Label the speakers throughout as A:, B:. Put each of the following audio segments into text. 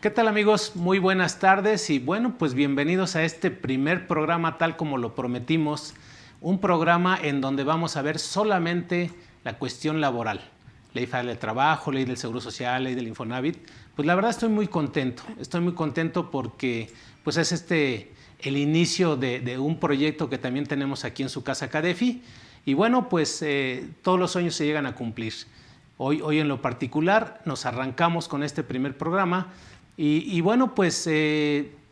A: ¿Qué tal, amigos? Muy buenas tardes y bueno, pues bienvenidos a este primer programa tal como lo prometimos, un programa en donde vamos a ver solamente la cuestión laboral, Ley Federal del Trabajo, Ley del Seguro Social, Ley del Infonavit. Pues la verdad estoy muy contento porque pues es el inicio de un proyecto que también tenemos aquí en su casa Cadefi y bueno, pues todos los sueños se llegan a cumplir. Hoy en lo particular nos arrancamos con este primer programa y bueno, pues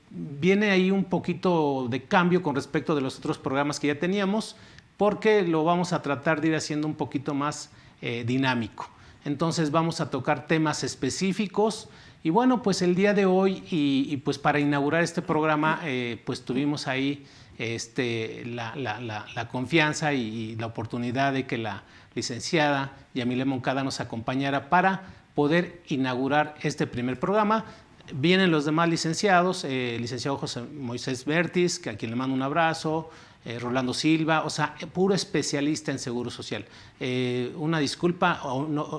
A: viene ahí un poquito de cambio con respecto de los otros programas que ya teníamos, porque lo vamos a tratar de ir haciendo un poquito más dinámico. Entonces vamos a tocar temas específicos y bueno, pues el día de hoy y pues para inaugurar este programa pues tuvimos ahí la confianza y la oportunidad de que la licenciada Yamile Moncada nos acompañara para poder inaugurar este primer programa. Vienen los demás licenciados, licenciado José Moisés Bertis, a quien le mando un abrazo, Rolando Silva, o sea, puro especialista en Seguro Social. Una disculpa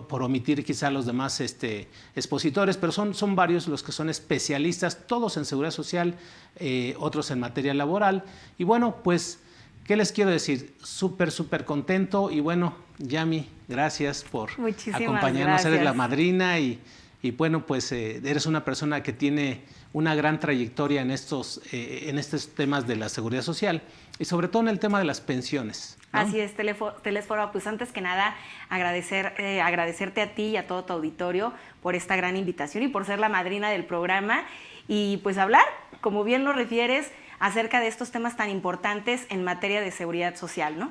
A: por omitir quizá los demás expositores, pero son varios los que son especialistas, todos en Seguridad Social, otros en materia laboral. Y bueno, pues, ¿qué les quiero decir? Súper contento y bueno, Yami, gracias por acompañarnos, eres la madrina y bueno, pues eres una persona que tiene una gran trayectoria en estos temas de la seguridad social y sobre todo en el tema de las pensiones, ¿no?
B: Así es, Telesforo, pues antes que nada agradecerte a ti y a todo tu auditorio por esta gran invitación y por ser la madrina del programa y pues hablar, como bien lo refieres, acerca de estos temas tan importantes en materia de seguridad social, ¿no?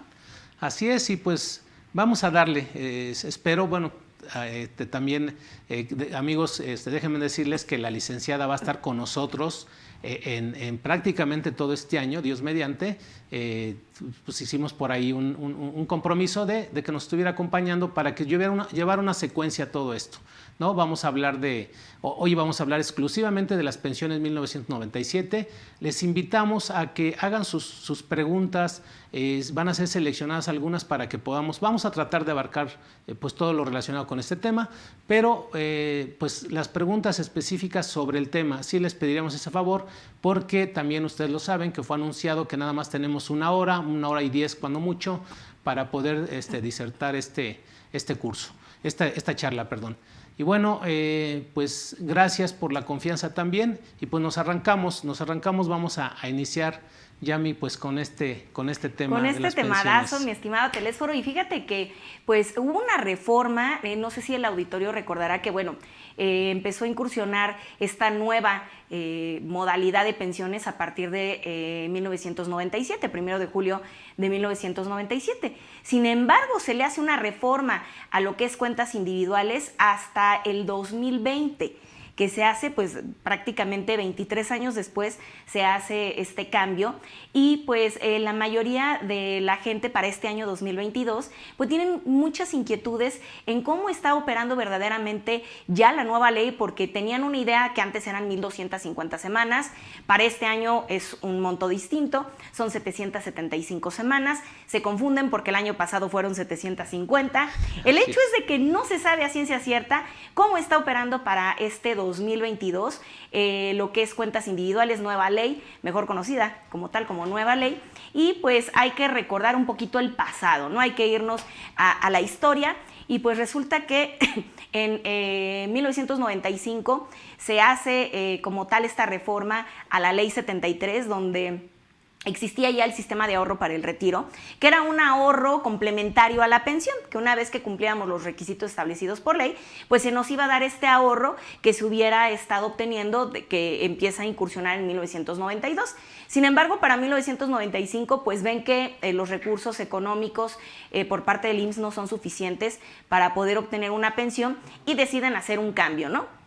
A: Así es, y pues vamos a darle, espero, bueno, también, amigos, déjenme decirles que la licenciada va a estar con nosotros en prácticamente todo este año, Dios mediante. Pues hicimos por ahí un compromiso de que nos estuviera acompañando para que llevar una secuencia a todo esto, ¿no? Hoy vamos a hablar exclusivamente de las pensiones 1997. Les invitamos a que hagan sus preguntas, van a ser seleccionadas algunas para que vamos a tratar de abarcar pues todo lo relacionado con este tema, pero pues las preguntas específicas sobre el tema, sí les pediríamos ese favor, porque también ustedes lo saben que fue anunciado que nada más tenemos una hora y 10 cuando mucho, para poder disertar esta charla, perdón. Y bueno, pues gracias por la confianza también y pues nos arrancamos, vamos a iniciar, Yami, pues con este tema.
B: Con
A: este
B: temadazo, mi estimado Telesforo, y fíjate que pues hubo una reforma, no sé si el auditorio recordará que bueno, empezó a incursionar esta nueva modalidad de pensiones a partir de 1997, 1 de julio de 1997. Sin embargo, se le hace una reforma a lo que es cuentas individuales hasta el 2020, que se hace pues prácticamente 23 años después se hace este cambio y pues la mayoría de la gente para este año 2022 pues tienen muchas inquietudes en cómo está operando verdaderamente ya la nueva ley, porque tenían una idea que antes eran 1,250 semanas, para este año es un monto distinto, son 775 semanas, se confunden porque el año pasado fueron 750. El hecho es de que no se sabe a ciencia cierta cómo está operando para este 2022, lo que es cuentas individuales, nueva ley, mejor conocida como tal, como nueva ley, y pues hay que recordar un poquito el pasado, ¿no? Hay que irnos a la historia, y pues resulta que en 1995 se hace como tal esta reforma a la ley 73, donde existía ya el sistema de ahorro para el retiro, que era un ahorro complementario a la pensión, que una vez que cumplíamos los requisitos establecidos por ley, pues se nos iba a dar este ahorro que se hubiera estado obteniendo, que empieza a incursionar en 1992. Sin embargo, para 1995, pues ven que los recursos económicos por parte del IMSS no son suficientes para poder obtener una pensión y deciden hacer un cambio, ¿no?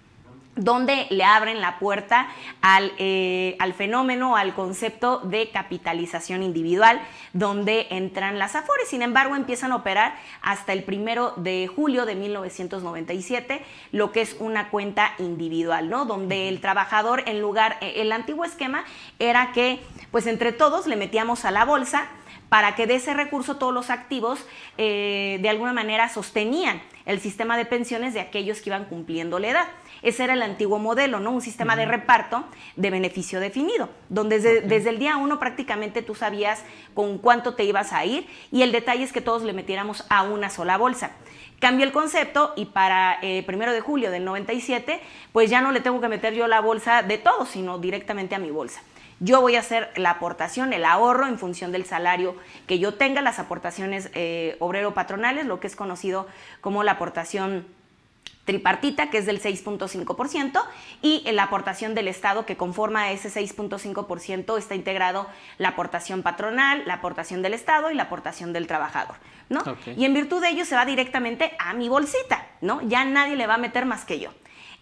B: Donde le abren la puerta al fenómeno, al concepto de capitalización individual, donde entran las AFORES. Sin embargo, empiezan a operar hasta el 1 de julio de 1997, lo que es una cuenta individual, ¿no? Donde el trabajador, el antiguo esquema era que, pues entre todos le metíamos a la bolsa para que de ese recurso todos los activos de alguna manera sostenían el sistema de pensiones de aquellos que iban cumpliendo la edad. Ese era el antiguo modelo, ¿no? Un sistema de reparto de beneficio definido, donde desde el día 1 prácticamente tú sabías con cuánto te ibas a ir, y el detalle es que todos le metiéramos a una sola bolsa. Cambió el concepto y para 1 de julio del 97, pues ya no le tengo que meter yo la bolsa de todos, sino directamente a mi bolsa. Yo voy a hacer la aportación, el ahorro en función del salario que yo tenga, las aportaciones obrero-patronales, lo que es conocido como la aportación tripartita, que es del 6.5%, y la aportación del Estado, que conforma ese 6.5%, está integrado la aportación patronal, la aportación del Estado y la aportación del trabajador, ¿no?
A: Okay.
B: Y en virtud de ello se va directamente a mi bolsita, ¿no? Ya nadie le va a meter más que yo.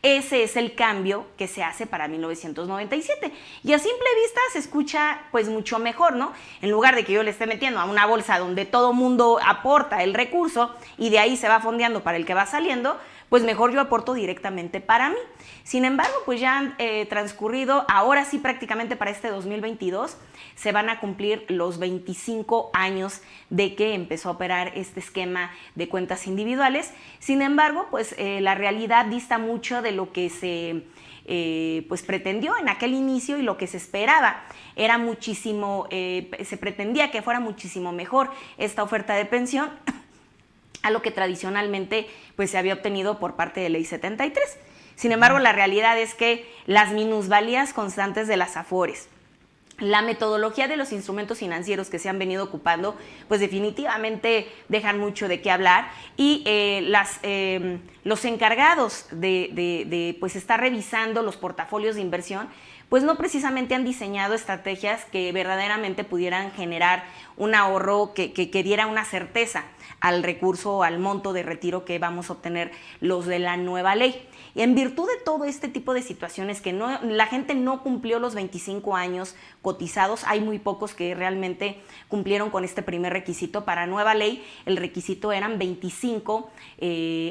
B: Ese es el cambio que se hace para 1997. Y a simple vista se escucha pues mucho mejor, ¿no? En lugar de que yo le esté metiendo a una bolsa donde todo mundo aporta el recurso y de ahí se va fondeando para el que va saliendo, pues mejor yo aporto directamente para mí. Sin embargo, pues ya han transcurrido, ahora sí prácticamente para este 2022, se van a cumplir los 25 años de que empezó a operar este esquema de cuentas individuales. Sin embargo, pues la realidad dista mucho de lo que se pues pretendió en aquel inicio y lo que se esperaba. Era muchísimo, se pretendía que fuera muchísimo mejor esta oferta de pensión a lo que tradicionalmente pues se había obtenido por parte de Ley 73. Sin embargo, la realidad es que las minusvalías constantes de las AFORES, la metodología de los instrumentos financieros que se han venido ocupando, pues definitivamente dejan mucho de qué hablar, y los encargados de pues estar revisando los portafolios de inversión, pues no precisamente han diseñado estrategias que verdaderamente pudieran generar un ahorro que diera una certeza al recurso o al monto de retiro que vamos a obtener los de la nueva ley. Y en virtud de todo este tipo de situaciones que la gente no cumplió los 25 años cotizados, hay muy pocos que realmente cumplieron con este primer requisito. Para nueva ley el requisito eran 25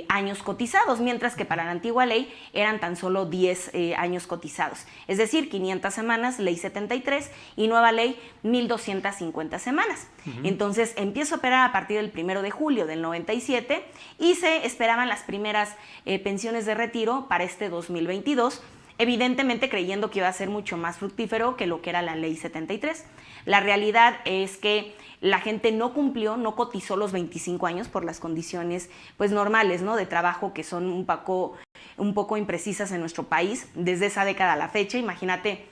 B: años cotizados, mientras que para la antigua ley eran tan solo 10 años cotizados. Es decir, 500 semanas, ley 73, y nueva ley 1250 semanas. Entonces empiezo a operar a partir del 1 de julio del 97 y se esperaban las primeras pensiones de retiro para este 2022, evidentemente creyendo que iba a ser mucho más fructífero que lo que era la ley 73. La realidad es que la gente no cumplió, no cotizó los 25 años por las condiciones pues normales, ¿no?, de trabajo, que son un poco imprecisas en nuestro país desde esa década a la fecha. Imagínate,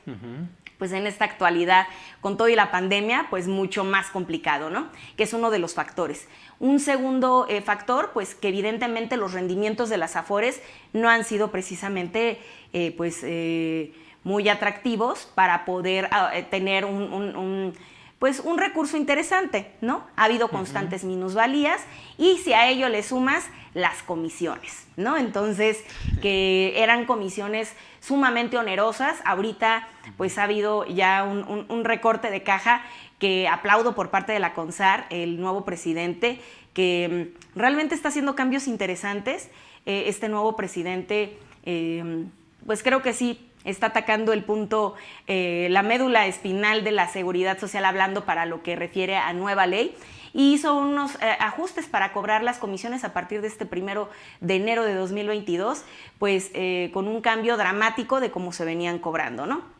B: pues en esta actualidad, con todo y la pandemia, pues mucho más complicado, ¿no? Que es uno de los factores. Un segundo factor, pues que evidentemente los rendimientos de las AFORES no han sido precisamente muy atractivos para poder tener un recurso interesante, ¿no? Ha habido constantes minusvalías, y si a ello le sumas las comisiones, ¿no? Entonces, que eran comisiones sumamente onerosas. Ahorita pues ha habido ya un recorte de caja que aplaudo por parte de la CONSAR, el nuevo presidente, que realmente está haciendo cambios interesantes. Este nuevo presidente pues creo que sí está atacando el punto, la médula espinal de la seguridad social, hablando para lo que refiere a nueva ley, y hizo unos ajustes para cobrar las comisiones a partir de este 1 de enero de 2022, pues con un cambio dramático de cómo se venían cobrando, ¿no?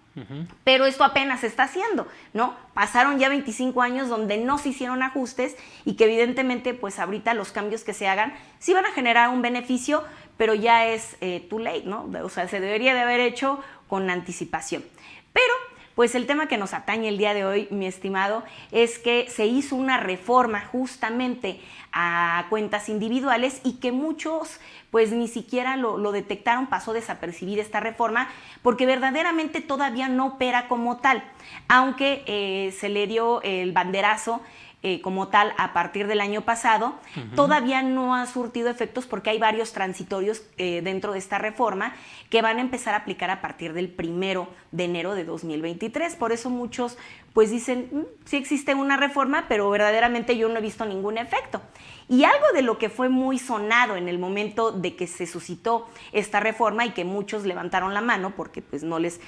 B: Pero esto apenas se está haciendo, ¿no? Pasaron ya 25 años donde no se hicieron ajustes, y que evidentemente pues ahorita los cambios que se hagan sí van a generar un beneficio, pero ya es too late, ¿no? O sea, se debería de haber hecho con anticipación. Pero pues el tema que nos atañe el día de hoy, mi estimado, es que se hizo una reforma justamente a cuentas individuales, y que muchos pues ni siquiera lo detectaron, pasó desapercibida esta reforma, porque verdaderamente todavía no opera como tal, aunque se le dio el banderazo como tal a partir del año pasado. Todavía no ha surtido efectos porque hay varios transitorios dentro de esta reforma que van a empezar a aplicar a partir del 1 de enero de 2023. Por eso muchos pues dicen, sí existe una reforma, pero verdaderamente yo no he visto ningún efecto. Y algo de lo que fue muy sonado en el momento de que se suscitó esta reforma y que muchos levantaron la mano porque pues no les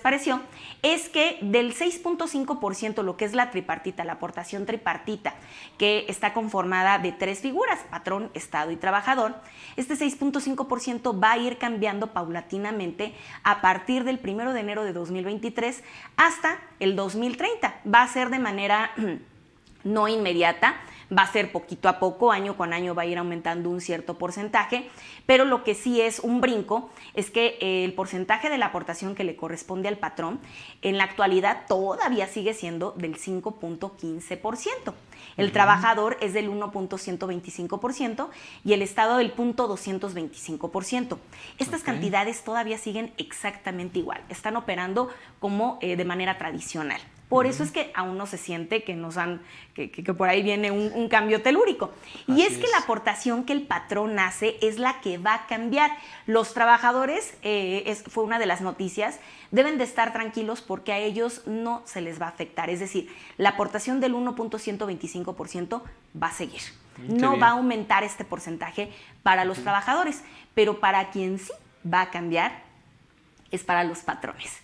B: pareció, es que del 6.5%, lo que es la tripartita, la aportación tripartita, que está conformada de 3 figuras, patrón, Estado y trabajador, este 6.5% va a ir cambiando paulatinamente a partir del 1 de enero de 2023 hasta el 2030. Va a ser de manera no inmediata, va a ser poquito a poco, año con año va a ir aumentando un cierto porcentaje, pero lo que sí es un brinco es que el porcentaje de la aportación que le corresponde al patrón en la actualidad todavía sigue siendo del 5.15%. El trabajador es del 1.125% y el Estado del 0.225%. Estas cantidades todavía siguen exactamente igual, están operando como de manera tradicional. Por eso es que aún no se siente que que por ahí viene un cambio telúrico. Y es que la aportación que el patrón hace es la que va a cambiar. Los trabajadores, fue una de las noticias, deben de estar tranquilos porque a ellos no se les va a afectar. Es decir, la aportación del 1.125% va a seguir. No va a aumentar este porcentaje para los trabajadores, pero para quien sí va a cambiar es para los patrones.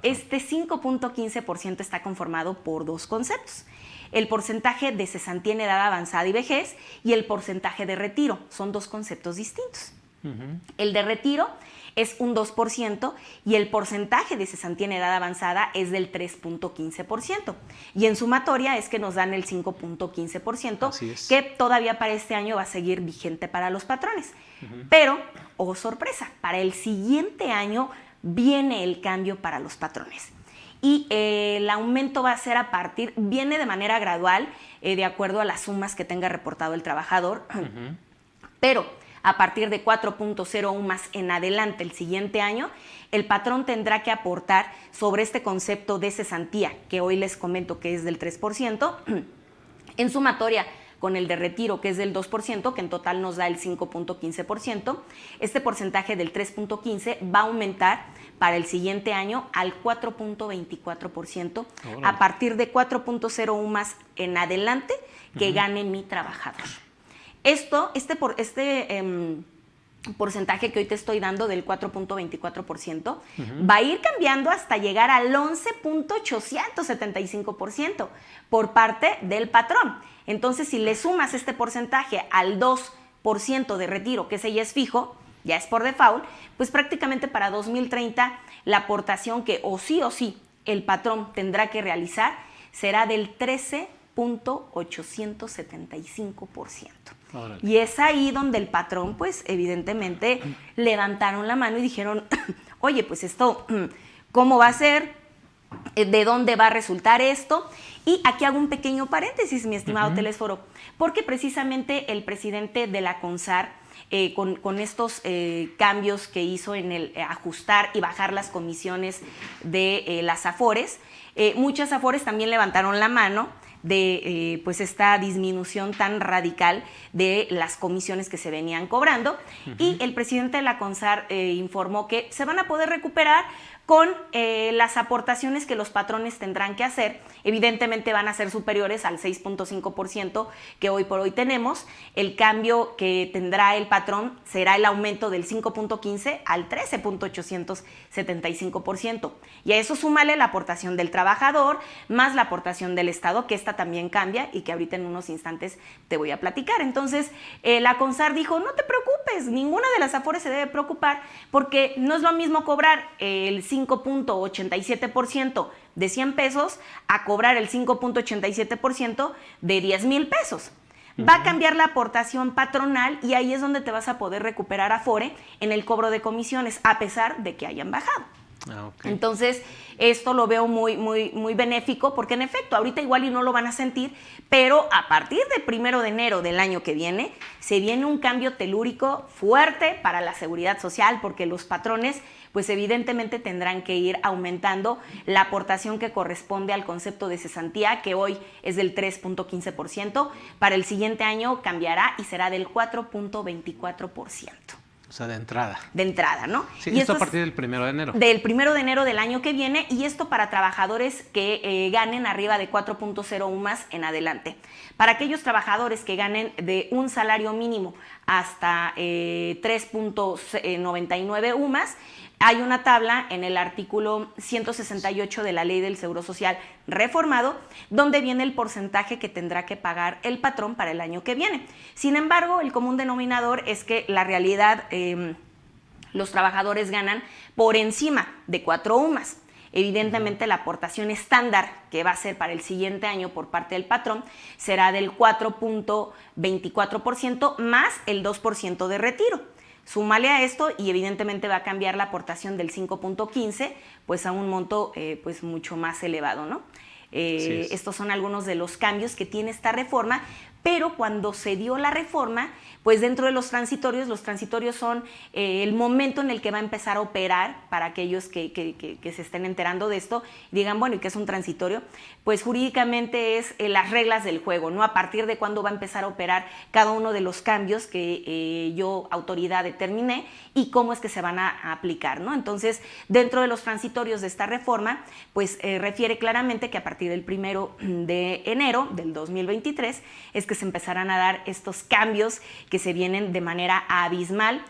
B: Este 5.15% está conformado por 2 conceptos. El porcentaje de cesantía en edad avanzada y vejez y el porcentaje de retiro. Son 2 conceptos distintos. El de retiro es un 2% y el porcentaje de cesantía en edad avanzada es del 3.15%. Y en sumatoria es que nos dan el 5.15%, que todavía para este año va a seguir vigente para los patrones. Pero, oh sorpresa, para el siguiente año viene el cambio para los patrones. Y el aumento va a ser viene de manera gradual, de acuerdo a las sumas que tenga reportado el trabajador, pero a partir de 4.01 más en adelante el siguiente año, el patrón tendrá que aportar sobre este concepto de cesantía, que hoy les comento que es del 3%, en sumatoria con el de retiro, que es del 2%, que en total nos da el 5.15%. Este porcentaje del 3.15 va a aumentar para el siguiente año al 4.24%, a partir de 4.01 más en adelante que gane mi trabajador. Porcentaje que hoy te estoy dando del 4.24% va a ir cambiando hasta llegar al 11.875% por parte del patrón. Entonces, si le sumas este porcentaje al 2% de retiro, que ese ya es fijo, ya es por default, pues prácticamente para 2030 la aportación que o sí el patrón tendrá que realizar será del 13.875%. Y es ahí donde el patrón, pues evidentemente levantaron la mano y dijeron, oye, pues esto, ¿cómo va a ser? ¿De dónde va a resultar esto? Y aquí hago un pequeño paréntesis, mi estimado Telésforo, porque precisamente el presidente de la CONSAR, con estos cambios que hizo en el ajustar y bajar las comisiones de las AFORES, muchas AFORES también levantaron la mano de pues esta disminución tan radical de las comisiones que se venían cobrando, y el presidente de la CONSAR informó que se van a poder recuperar con las aportaciones que los patrones tendrán que hacer. Evidentemente van a ser superiores al 6.5% que hoy por hoy tenemos. El cambio que tendrá el patrón será el aumento del 5.15 al 13.875%. Y a eso súmale la aportación del trabajador, más la aportación del Estado, que esta también cambia y que ahorita en unos instantes te voy a platicar. Entonces, la CONSAR dijo, no te preocupes, ninguna de las AFORES se debe preocupar, porque no es lo mismo cobrar el 5.87% de 100 pesos a cobrar el 5.87% de 10,000 pesos. Va a cambiar la aportación patronal y ahí es donde te vas a poder recuperar Afore en el cobro de comisiones, a pesar de que hayan bajado. Entonces, esto lo veo muy benéfico, porque en efecto, ahorita igual y no lo van a sentir, pero a partir del 1 de enero del año que viene, se viene un cambio telúrico fuerte para la seguridad social, porque los patrones, pues evidentemente tendrán que ir aumentando la aportación que corresponde al concepto de cesantía, que hoy es del 3.15%, para el siguiente año cambiará y será del 4.24%.
A: O sea, de entrada.
B: De entrada, ¿no?
A: Sí,
B: y
A: esto a partir del 1 de enero.
B: Del 1 de enero del año que viene, y esto para trabajadores que ganen arriba de 4.0 UMAS en adelante. Para aquellos trabajadores que ganen de un salario mínimo hasta 3.99 UMAS, hay una tabla en el artículo 168 de la Ley del Seguro Social reformado, donde viene el porcentaje que tendrá que pagar el patrón para el año que viene. Sin embargo, el común denominador es que la realidad, los trabajadores ganan por encima de 4 UMAS. Evidentemente, la aportación estándar que va a ser para el siguiente año por parte del patrón será del 4.24% más el 2% de retiro. Súmale a esto y evidentemente va a cambiar la aportación del 5.15 pues a un monto pues mucho más elevado, ¿no? Estos son algunos de los cambios que tiene esta reforma, pero cuando se dio la reforma, pues dentro de los transitorios son el momento en el que va a empezar a operar para aquellos que se estén enterando de esto y digan, bueno, ¿y qué es un transitorio? Pues jurídicamente es las reglas del juego, ¿no? A partir de cuándo va a empezar a operar cada uno de los cambios que yo, autoridad, determiné y cómo es que se van a aplicar, ¿no? Entonces, dentro de los transitorios de esta reforma, pues refiere claramente que a partir del 1 de enero del 2023 es que se empezarán a dar estos cambios que se vienen de manera abismal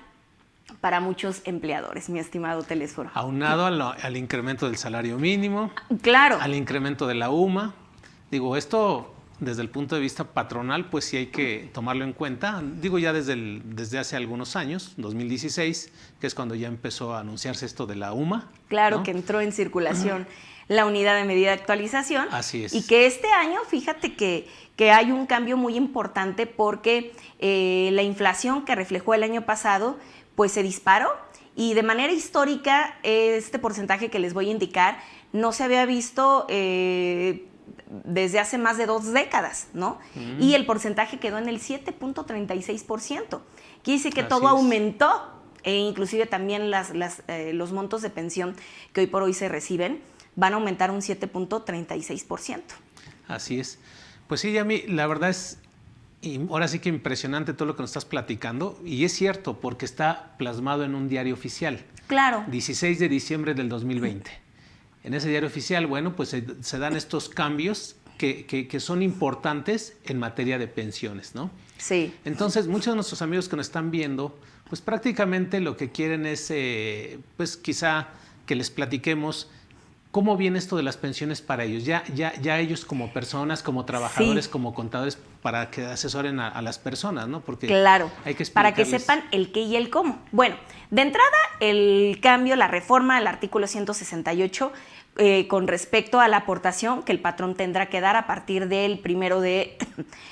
B: para muchos empleadores, mi estimado Telésforo.
A: Aunado al incremento del salario mínimo,
B: claro,
A: al incremento de la UMA. Digo, esto desde el punto de vista patronal, pues sí hay que tomarlo en cuenta. Digo, ya desde hace algunos años, 2016, que es cuando ya empezó a anunciarse esto de la UMA.
B: Claro, ¿no? Que entró en circulación la unidad de medida de actualización.
A: Así es.
B: Y que este año, fíjate que hay un cambio muy importante porque la inflación que reflejó el año pasado, pues se disparó y de manera histórica este porcentaje que les voy a indicar no se había visto desde hace más de 2 décadas, ¿no? Y el porcentaje quedó en el 7.36%. Quiere decir que todo aumentó, e inclusive también los montos de pensión que hoy por hoy se reciben van a aumentar un 7.36%.
A: Así es. Pues sí, Yami, la verdad es, ahora sí que impresionante todo lo que nos estás platicando, y es cierto, porque está plasmado en un diario oficial.
B: Claro.
A: 16 de diciembre del 2020. En ese diario oficial, bueno, pues se dan estos cambios que son importantes en materia de pensiones, ¿no?
B: Sí.
A: Entonces, muchos de nuestros amigos que nos están viendo, pues prácticamente lo que quieren es, pues quizá que les platiquemos cómo viene esto de las pensiones para ellos, ya ellos como personas, como trabajadores, como contadores, para que asesoren a las personas, ¿no? Porque
B: claro,
A: hay que
B: para que sepan el qué y el cómo. Bueno, de entrada, el cambio, la reforma al artículo 168 con respecto a la aportación que el patrón tendrá que dar a partir del 1 de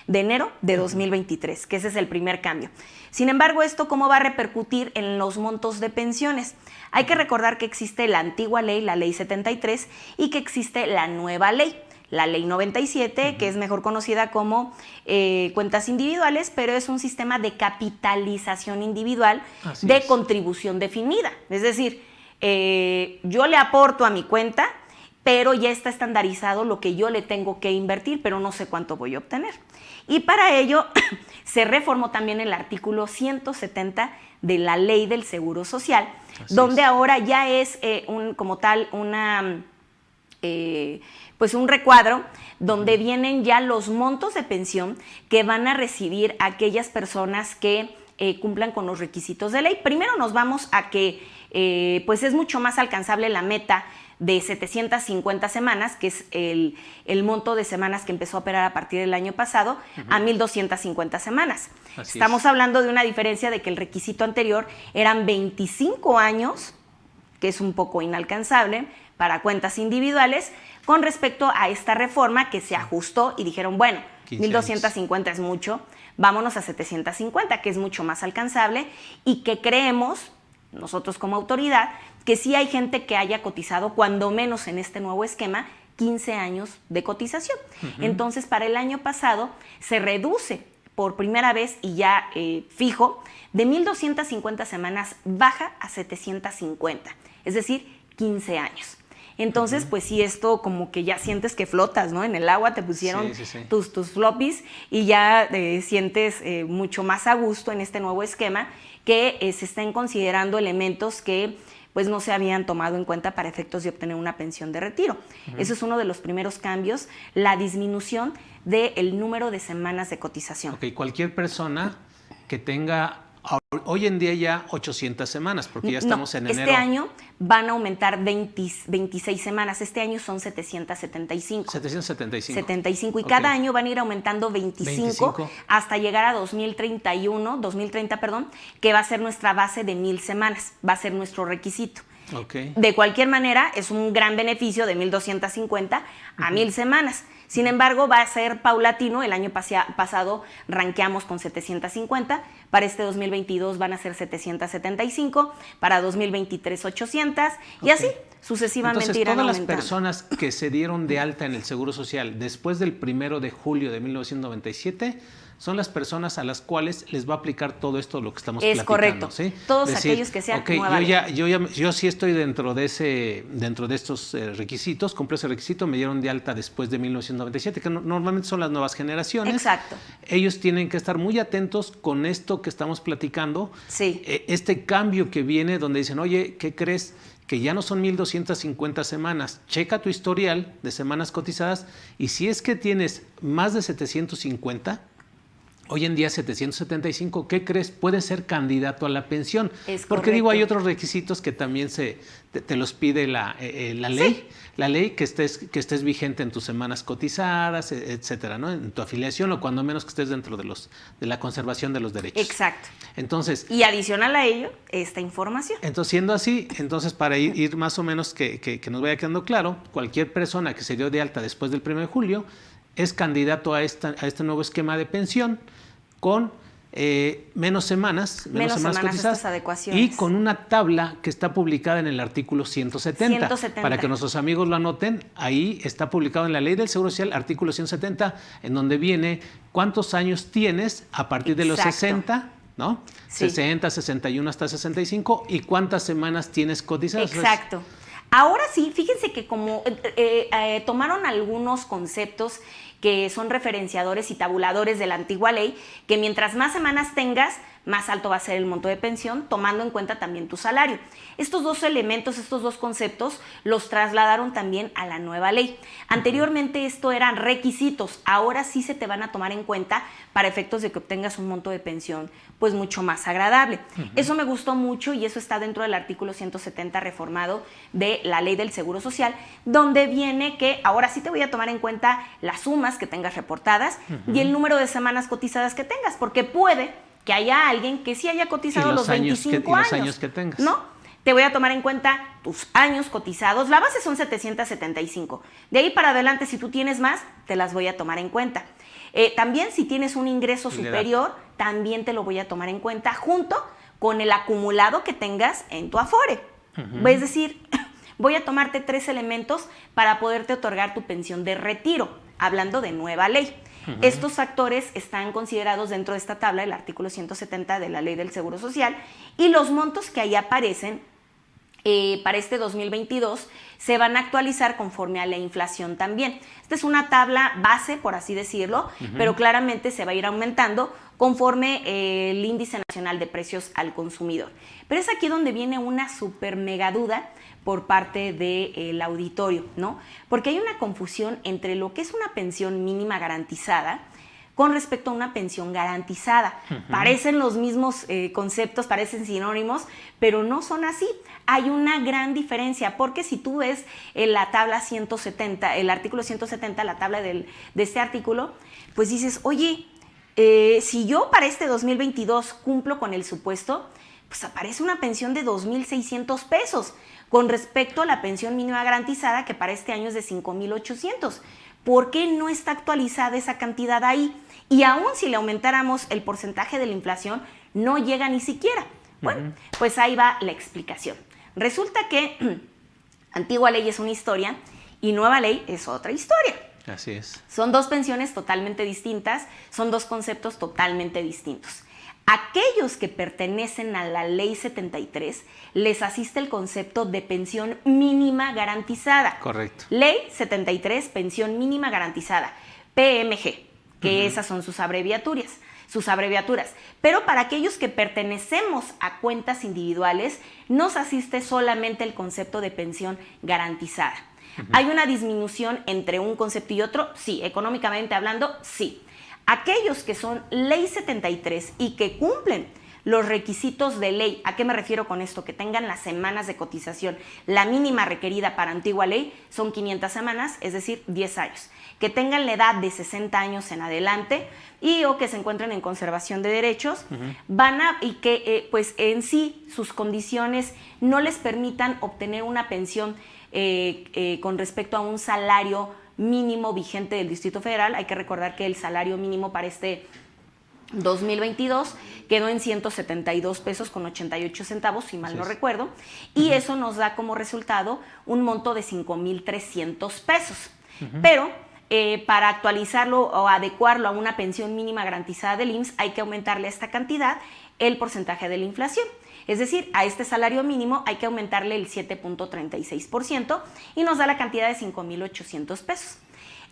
B: enero de 2023, que ese es el primer cambio. Sin embargo, ¿esto cómo va a repercutir en los montos de pensiones? Hay que recordar que existe la antigua ley, la ley 73, y que existe la nueva ley, la ley 97, que es mejor conocida como cuentas individuales, pero es un sistema de capitalización individual de contribución definida. Es decir, yo le aporto a mi cuenta, pero ya está estandarizado lo que yo le tengo que invertir, pero no sé cuánto voy a obtener. Y para ello se reformó también el artículo 170 de la Ley del Seguro Social, donde ahora ya es como tal pues un recuadro donde vienen ya los montos de pensión que van a recibir aquellas personas que cumplan con los requisitos de ley. Primero nos vamos a que pues es mucho más alcanzable la meta de 750 semanas, que es el monto de semanas que empezó a operar a partir del año pasado, a 1,250 semanas. Estamos hablando de una diferencia de que el requisito anterior eran 25 años, que es un poco inalcanzable para cuentas individuales, con respecto a esta reforma que se ajustó y dijeron, bueno, 1,250 es mucho, vámonos a 750, que es mucho más alcanzable y que creemos, nosotros como autoridad, que sí hay gente que haya cotizado, cuando menos en este nuevo esquema, 15 años de cotización. Entonces, para el año pasado se reduce por primera vez y ya fijo, de 1,250 semanas baja a 750, es decir, 15 años. Entonces, pues sí, esto como que ya sientes que flotas, ¿no? En el agua te pusieron tus floppies y ya sientes mucho más a gusto en este nuevo esquema que se estén considerando elementos que pues no se habían tomado en cuenta para efectos de obtener una pensión de retiro. Eso es uno de los primeros cambios, la disminución del número de semanas de cotización.
A: Ok, cualquier persona que tenga hoy en día ya 800 semanas, porque ya estamos en enero.
B: Este año van a aumentar 26 semanas. Este año son 775.
A: 775.
B: 75. Y cada año van a ir aumentando 25 hasta llegar a 2030, que va a ser nuestra base de 1000 semanas. Va a ser nuestro requisito.
A: Okay.
B: De cualquier manera, es un gran beneficio de 1250 a 1000 semanas. Sin embargo, va a ser paulatino. El año pasado ranqueamos con 750. Para este 2022 van a ser 775. Para 2023, 800. Y así sucesivamente.
A: Entonces,
B: irán
A: todas
B: aumentando.
A: las personas que se dieron de alta en el Seguro Social después del 1 de julio de 1997 son las personas a las cuales les va a aplicar todo esto lo que estamos platicando.
B: Es correcto.
A: ¿Sí?
B: Todos aquellos que sean nueva ley.
A: Yo sí estoy dentro de estos requisitos, cumplo ese requisito, me dieron de alta después de 1997, que normalmente son las nuevas generaciones.
B: Exacto.
A: Ellos tienen que estar muy atentos con esto que estamos platicando.
B: Sí.
A: Este cambio que viene donde dicen, oye, ¿qué crees? Que ya no son 1250 semanas. Checa tu historial de semanas cotizadas y si es que tienes más de 750, hoy en día 775, ¿qué crees? Puedes ser candidato a la pensión. Porque digo, hay otros requisitos que también te los pide la ley. Sí. La ley que estés vigente en tus semanas cotizadas, etcétera, ¿no? En tu afiliación o cuando menos que estés dentro de la conservación de los derechos.
B: Exacto.
A: Entonces,
B: y adicional a ello, esta información.
A: Entonces, siendo así, para ir más o menos que nos vaya quedando claro, cualquier persona que se dio de alta después del 1 de julio es candidato a este nuevo esquema de pensión con menos semanas cotizadas y con una tabla que está publicada en el artículo 170. Para que nuestros amigos lo anoten, ahí está publicado en la Ley del Seguro Social, artículo 170, en donde viene cuántos años tienes a partir de los 60, ¿no? Sí. 60, 61 hasta 65 y cuántas semanas tienes cotizadas.
B: Exacto. Ahora sí, fíjense que como tomaron algunos conceptos que son referenciadores y tabuladores de la antigua ley, que mientras más semanas tengas, más alto va a ser el monto de pensión, tomando en cuenta también tu salario. Estos dos elementos, estos dos conceptos, los trasladaron también a la nueva ley. Anteriormente esto eran requisitos, ahora sí se te van a tomar en cuenta para efectos de que obtengas un monto de pensión pues mucho más agradable. Eso me gustó mucho y eso está dentro del artículo 170 reformado de la Ley del Seguro Social, donde viene que ahora sí te voy a tomar en cuenta las sumas que tengas reportadas y el número de semanas cotizadas que tengas, porque puede que haya alguien que sí haya cotizado los 25 años.
A: Los años que tengas.
B: ¿No? Te voy a tomar en cuenta tus años cotizados. La base son 775. De ahí para adelante, si tú tienes más, te las voy a tomar en cuenta. También si tienes un ingreso superior, también te lo voy a tomar en cuenta junto con el acumulado que tengas en tu Afore. Es decir, voy a tomarte 3 elementos para poderte otorgar tu pensión de retiro, hablando de nueva ley. Estos factores están considerados dentro de esta tabla, el artículo 170 de la Ley del Seguro Social, y los montos que ahí aparecen para este 2022 se van a actualizar conforme a la inflación también. Esta es una tabla base, por así decirlo, pero claramente se va a ir aumentando conforme el índice nacional de precios al consumidor. Pero es aquí donde viene una súper mega duda por parte del auditorio, ¿no? Porque hay una confusión entre lo que es una pensión mínima garantizada con respecto a una pensión garantizada. Parecen los mismos conceptos, parecen sinónimos, pero no son así. Hay una gran diferencia, porque si tú ves la tabla 170, el artículo 170, la tabla de este artículo, pues dices, oye, si yo para este 2022 cumplo con el supuesto, pues aparece una pensión de 2,600 pesos con respecto a la pensión mínima garantizada que para este año es de 5,800. ¿Por qué no está actualizada esa cantidad ahí? Y aún si le aumentáramos el porcentaje de la inflación, no llega ni siquiera. Bueno, pues ahí va la explicación. Resulta que antigua ley es una historia y nueva ley es otra historia.
A: Así es.
B: Son dos pensiones totalmente distintas, son dos conceptos totalmente distintos. Aquellos que pertenecen a la Ley 73 les asiste el concepto de pensión mínima garantizada.
A: Correcto.
B: Ley 73, pensión mínima garantizada, PMG, que esas son sus abreviaturas. Pero para aquellos que pertenecemos a cuentas individuales, nos asiste solamente el concepto de pensión garantizada. ¿Hay una disminución entre un concepto y otro? Sí. Económicamente hablando, sí. Aquellos que son Ley 73 y que cumplen los requisitos de ley, ¿a qué me refiero con esto? Que tengan las semanas de cotización. La mínima requerida para antigua ley son 500 semanas, es decir, 10 años. Que tengan la edad de 60 años en adelante y o que se encuentren en conservación de derechos, y que pues en sí sus condiciones no les permitan obtener una pensión con respecto a un salario mínimo vigente del Distrito Federal. Hay que recordar que el salario mínimo para este 2022 quedó en 172 pesos con 88 centavos, si mal no recuerdo, y eso nos da como resultado un monto de 5,300 pesos. Pero para actualizarlo o adecuarlo a una pensión mínima garantizada del IMSS hay que aumentarle a esta cantidad el porcentaje de la inflación. Es decir, a este salario mínimo hay que aumentarle el 7.36% y nos da la cantidad de 5,800 pesos.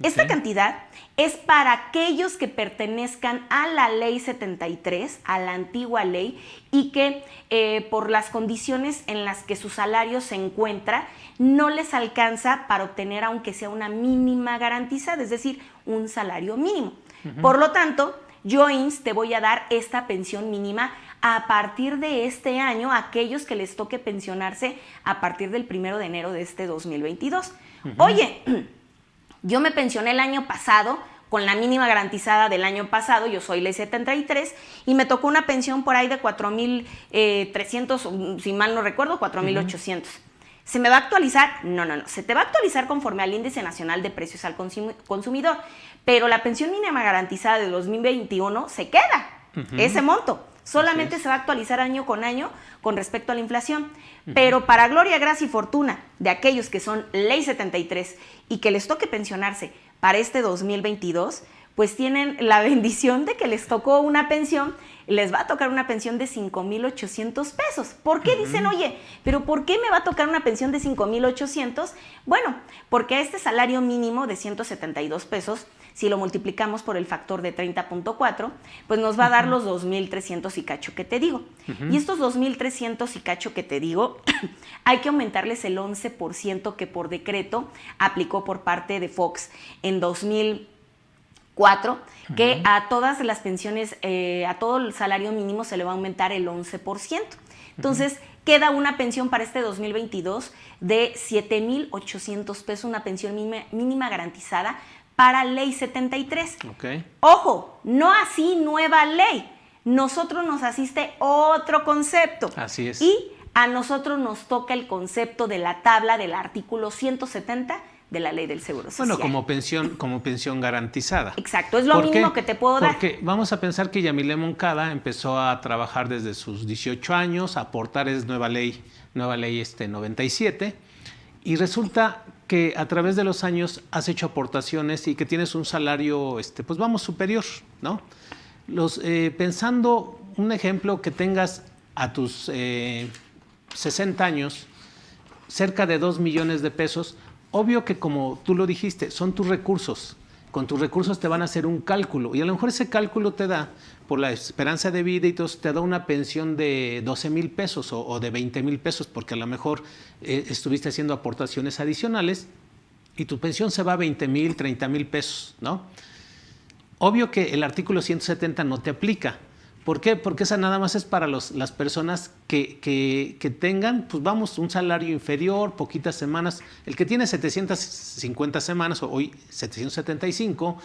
B: Esta cantidad es para aquellos que pertenezcan a la Ley 73, a la antigua ley, y que por las condiciones en las que su salario se encuentra, no les alcanza para obtener aunque sea una mínima garantizada, es decir, un salario mínimo. Por lo tanto, yo, IMSS, te voy a dar esta pensión mínima a partir de este año a aquellos que les toque pensionarse a partir del 1 de enero de este 2022. Oye, yo me pensioné el año pasado con la mínima garantizada del año pasado, yo soy Ley 73, y me tocó una pensión por ahí de 4,300, si mal no recuerdo, 4,800. ¿Se me va a actualizar? No. Se te va a actualizar conforme al Índice Nacional de Precios al Consumidor, pero la pensión mínima garantizada de 2021 se queda, ese monto. Solamente se va a actualizar año con año con respecto a la inflación. Pero para gloria, gracia y fortuna de aquellos que son Ley 73 y que les toque pensionarse para este 2022, pues tienen la bendición de que les tocó una pensión, les va a tocar una pensión de 5,800 pesos. ¿Por qué dicen, oye, pero por qué me va a tocar una pensión de 5,800? Bueno, porque a este salario mínimo de 172 pesos, si lo multiplicamos por el factor de 30.4, pues nos va a dar los 2,300 y cacho que te digo. Y estos 2,300 y cacho que te digo, hay que aumentarles el 11% que por decreto aplicó por parte de Fox en 2004, que a todas las pensiones, a todo el salario mínimo se le va a aumentar el 11%. Entonces, queda una pensión para este 2022 de 7,800 pesos, una pensión mínima garantizada para Ley 73. Ojo, no así nueva ley. Nosotros nos asiste otro concepto.
A: Así es.
B: Y a nosotros nos toca el concepto de la tabla del artículo 170 de la Ley del Seguro Social.
A: Bueno, como pensión garantizada.
B: Exacto, es lo mínimo que te puedo dar.
A: Porque vamos a pensar que Yamile Moncada empezó a trabajar desde sus 18 años, a aportar es nueva ley 97, y resulta que a través de los años has hecho aportaciones y que tienes un salario, pues vamos, superior, ¿no? Pensando un ejemplo, que tengas a tus 60 años cerca de 2 millones de pesos, obvio que como tú lo dijiste, son tus recursos. Con tus recursos te van a hacer un cálculo y a lo mejor ese cálculo te da, por la esperanza de vida y todo, te da una pensión de 12,000 pesos o de 20,000 pesos, porque a lo mejor estuviste haciendo aportaciones adicionales y tu pensión se va a 20,000, 30,000 pesos, ¿no? Obvio que el artículo 170 no te aplica. ¿Por qué? Porque esa nada más es para las personas que tengan, pues vamos, un salario inferior, poquitas semanas. El que tiene 750 semanas, o hoy 775,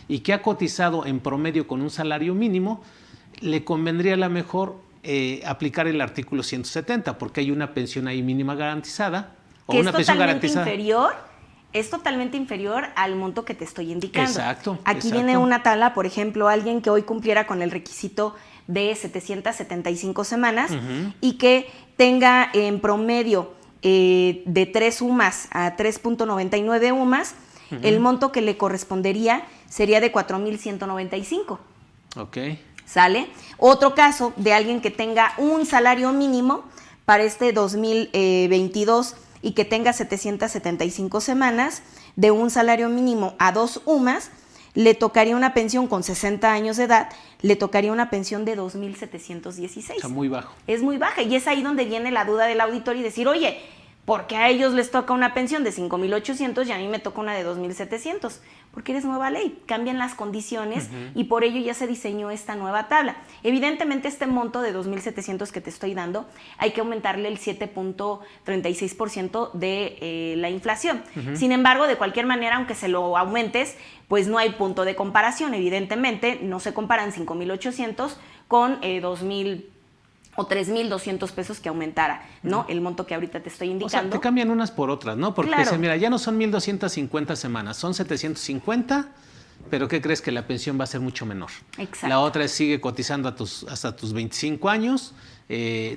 A: y que ha cotizado en promedio con un salario mínimo, le convendría a lo mejor aplicar el artículo 170, porque hay una pensión ahí mínima garantizada, o una pensión garantizada.
B: Es totalmente inferior al monto que te estoy indicando.
A: Exacto.
B: Aquí viene una tabla, por ejemplo, alguien que hoy cumpliera con el requisito de 775 semanas y que tenga en promedio de 3 UMAS a 3.99 UMAS, el monto que le correspondería sería de 4,195.
A: Ok.
B: ¿sale? Otro caso de alguien que tenga un salario mínimo para este 2022 y que tenga 775 semanas, de un salario mínimo a 2 UMAS, le tocaría una pensión con 60 años de edad, le tocaría una pensión de 2,716.
A: O sea, muy bajo.
B: Es muy baja, y es ahí donde viene la duda del auditor y decir, oye, ¿por qué a ellos les toca una pensión de 5,800 y a mí me toca una de 2,700? Porque eres nueva ley, cambian las condiciones y por ello ya se diseñó esta nueva tabla. Evidentemente este monto de 2,700 que te estoy dando hay que aumentarle el 7.36% de la inflación. Sin embargo, de cualquier manera, aunque se lo aumentes, pues no hay punto de comparación. Evidentemente no se comparan 5,800 con 2,000 o 3,200 pesos que aumentara, ¿no? El monto que ahorita te estoy indicando.
A: O sea, te cambian unas por otras, ¿no? Porque
B: Claro.
A: dicen, mira, ya no son 1,250 semanas, son 750, pero ¿qué crees? Que la pensión va a ser mucho menor.
B: Exacto.
A: La otra es sigue cotizando hasta tus 25 años,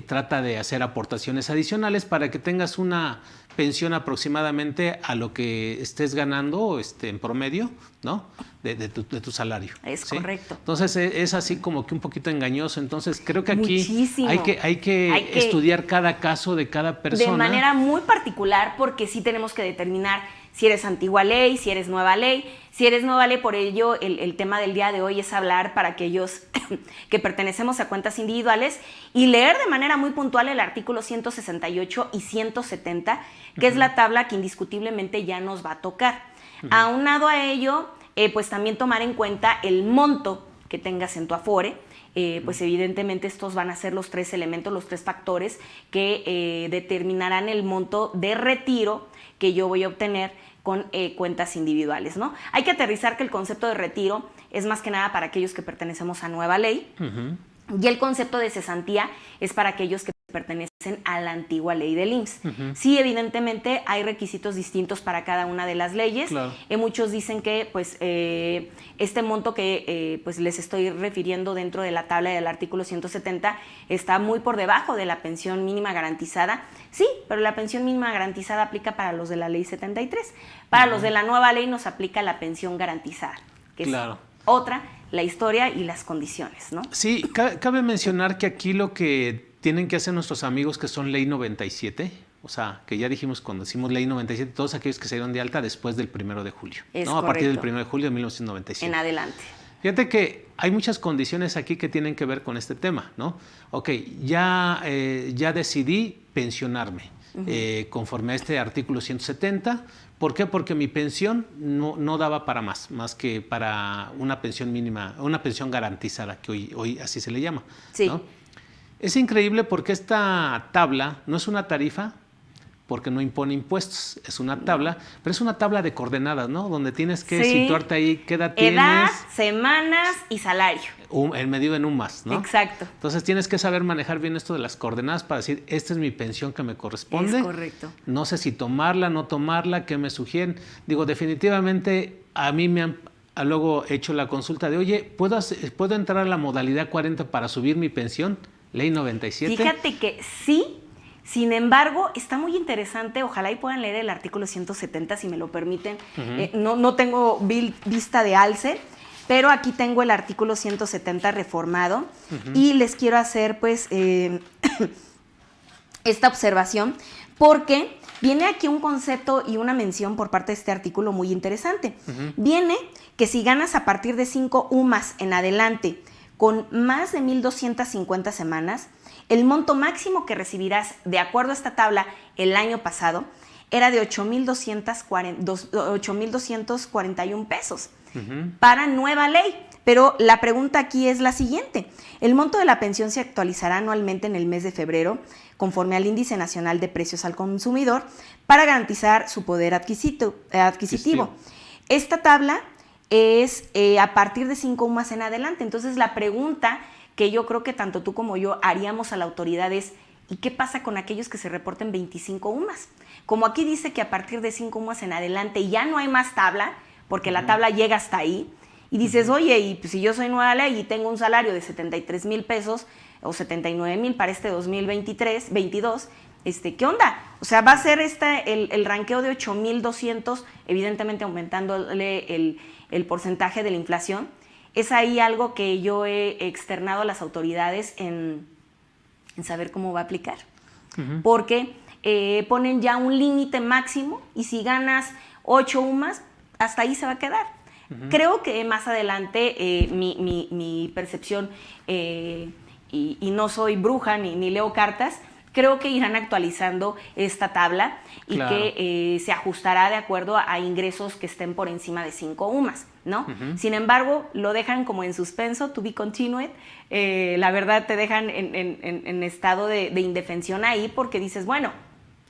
A: trata de hacer aportaciones adicionales para que tengas una pensión aproximadamente a lo que estés ganando en promedio, ¿no? De tu salario.
B: Es
A: ¿sí?
B: correcto.
A: Entonces es así como que un poquito engañoso. Entonces creo que aquí
B: Muchísimo.
A: hay que estudiar cada caso de cada persona.
B: De manera muy particular, porque sí tenemos que determinar si eres antigua ley, si eres nueva ley. Si eres nueva ley, por ello el tema del día de hoy es hablar para aquellos que pertenecemos a cuentas individuales y leer de manera muy puntual el artículo 168 y 170, que es la tabla que indiscutiblemente ya nos va a tocar. Aunado a ello, pues también tomar en cuenta el monto que tengas en tu Afore. Pues evidentemente estos van a ser los 3 elementos, los 3 factores que determinarán el monto de retiro que yo voy a obtener con cuentas individuales, ¿no? Hay que aterrizar que el concepto de retiro es más que nada para aquellos que pertenecemos a nueva ley, y el concepto de cesantía es para aquellos que pertenecen a la antigua ley del IMSS. Sí, evidentemente hay requisitos distintos para cada una de las leyes.
A: Claro.
B: Muchos dicen que pues este monto que pues les estoy refiriendo dentro de la tabla del artículo 170 está muy por debajo de la pensión mínima garantizada. Sí, pero la pensión mínima garantizada aplica para los de la ley 73. Para los de la nueva ley nos aplica la pensión garantizada, que
A: Claro.
B: es otra, la historia y las condiciones, ¿no?
A: Sí, cabe mencionar que aquí lo que tienen que hacer nuestros amigos que son ley 97, o sea, que ya dijimos cuando decimos ley 97, todos aquellos que se dieron de alta después del 1 de julio,
B: Es
A: ¿no? A partir del
B: correcto.
A: 1 de julio de 1997.
B: En adelante.
A: Fíjate que hay muchas condiciones aquí que tienen que ver con este tema, ¿no? Ok, ya decidí pensionarme conforme a este artículo 170. ¿Por qué? Porque mi pensión no daba para más que para una pensión mínima, una pensión garantizada, que hoy así se le llama,
B: Sí.
A: ¿no? Es increíble porque esta tabla no es una tarifa, porque no impone impuestos, es una tabla, pero es una tabla de coordenadas, ¿no? Donde tienes que
B: Sí.
A: situarte ahí, qué edad
B: Edad,
A: tienes,
B: semanas y salario.
A: el medido en un más, ¿no?
B: Exacto.
A: Entonces tienes que saber manejar bien esto de las coordenadas para decir, esta es mi pensión que me corresponde.
B: Es correcto.
A: No sé si tomarla, no tomarla, qué me sugieren. Digo, definitivamente a mí me han luego hecho la consulta de, oye, ¿puedo entrar a la modalidad 40 para subir mi pensión? Ley 97.
B: Fíjate que sí, sin embargo, está muy interesante, ojalá y puedan leer el artículo 170 si me lo permiten. No tengo vista de alce, pero aquí tengo el artículo 170 reformado y les quiero hacer pues esta observación porque viene aquí un concepto y una mención por parte de este artículo muy interesante. Viene que si ganas a partir de 5 UMAS en adelante con más de 1,250 semanas, el monto máximo que recibirás, de acuerdo a esta tabla, el año pasado, era de 8,241 pesos para nueva ley. Pero la pregunta aquí es la siguiente. El monto de la pensión se actualizará anualmente en el mes de febrero, conforme al Índice Nacional de Precios al Consumidor, para garantizar su poder adquisitivo. Esta tabla es a partir de 5 UMAS en adelante. Entonces, la pregunta que yo creo que tanto tú como yo haríamos a la autoridad es, ¿y qué pasa con aquellos que se reporten 25 UMAS? Como aquí dice que a partir de 5 UMAS en adelante ya no hay más tabla, porque la tabla llega hasta ahí, y dices, oye, y pues, si yo soy nueva ley y tengo un salario de 73,000 pesos o 79,000 para este 2022, ¿qué onda? O sea, va a ser el ranqueo de 8,200, evidentemente aumentándole el porcentaje de la inflación. es ahí algo que yo he externado a las autoridades en saber cómo va a aplicar. Porque ponen ya un límite máximo y si ganas 8 UMAS, hasta ahí se va a quedar. Creo que más adelante mi percepción, y no soy bruja ni leo cartas, creo que irán actualizando esta tabla y
A: claro,
B: que se ajustará de acuerdo a ingresos que estén por encima de 5 UMAS, ¿no? Sin embargo, lo dejan como en suspenso, to be continued. La verdad te dejan en estado de indefensión ahí porque dices, bueno,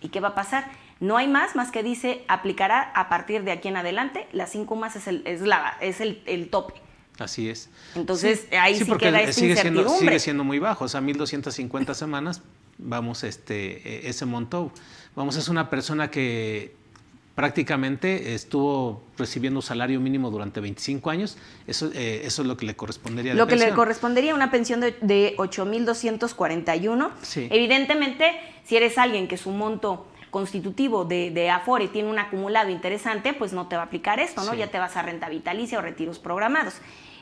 B: ¿y qué va a pasar? No hay más que dice, aplicará a partir de aquí en adelante, las 5 UMAS es el tope.
A: Así es.
B: Entonces, ahí sí queda esa incertidumbre.
A: Sigue siendo muy bajo, o sea, 1,250 semanas, vamos, ese monto. Vamos, es una persona que prácticamente estuvo recibiendo salario mínimo durante 25 años, eso es lo que le correspondería.
B: Lo que le correspondería una pensión de 8,241.
A: Sí.
B: Evidentemente, si eres alguien que su monto constitutivo de Afore tiene un acumulado interesante, pues no te va a aplicar esto, ¿no?
A: Sí.
B: Ya te vas a renta vitalicia o retiros programados.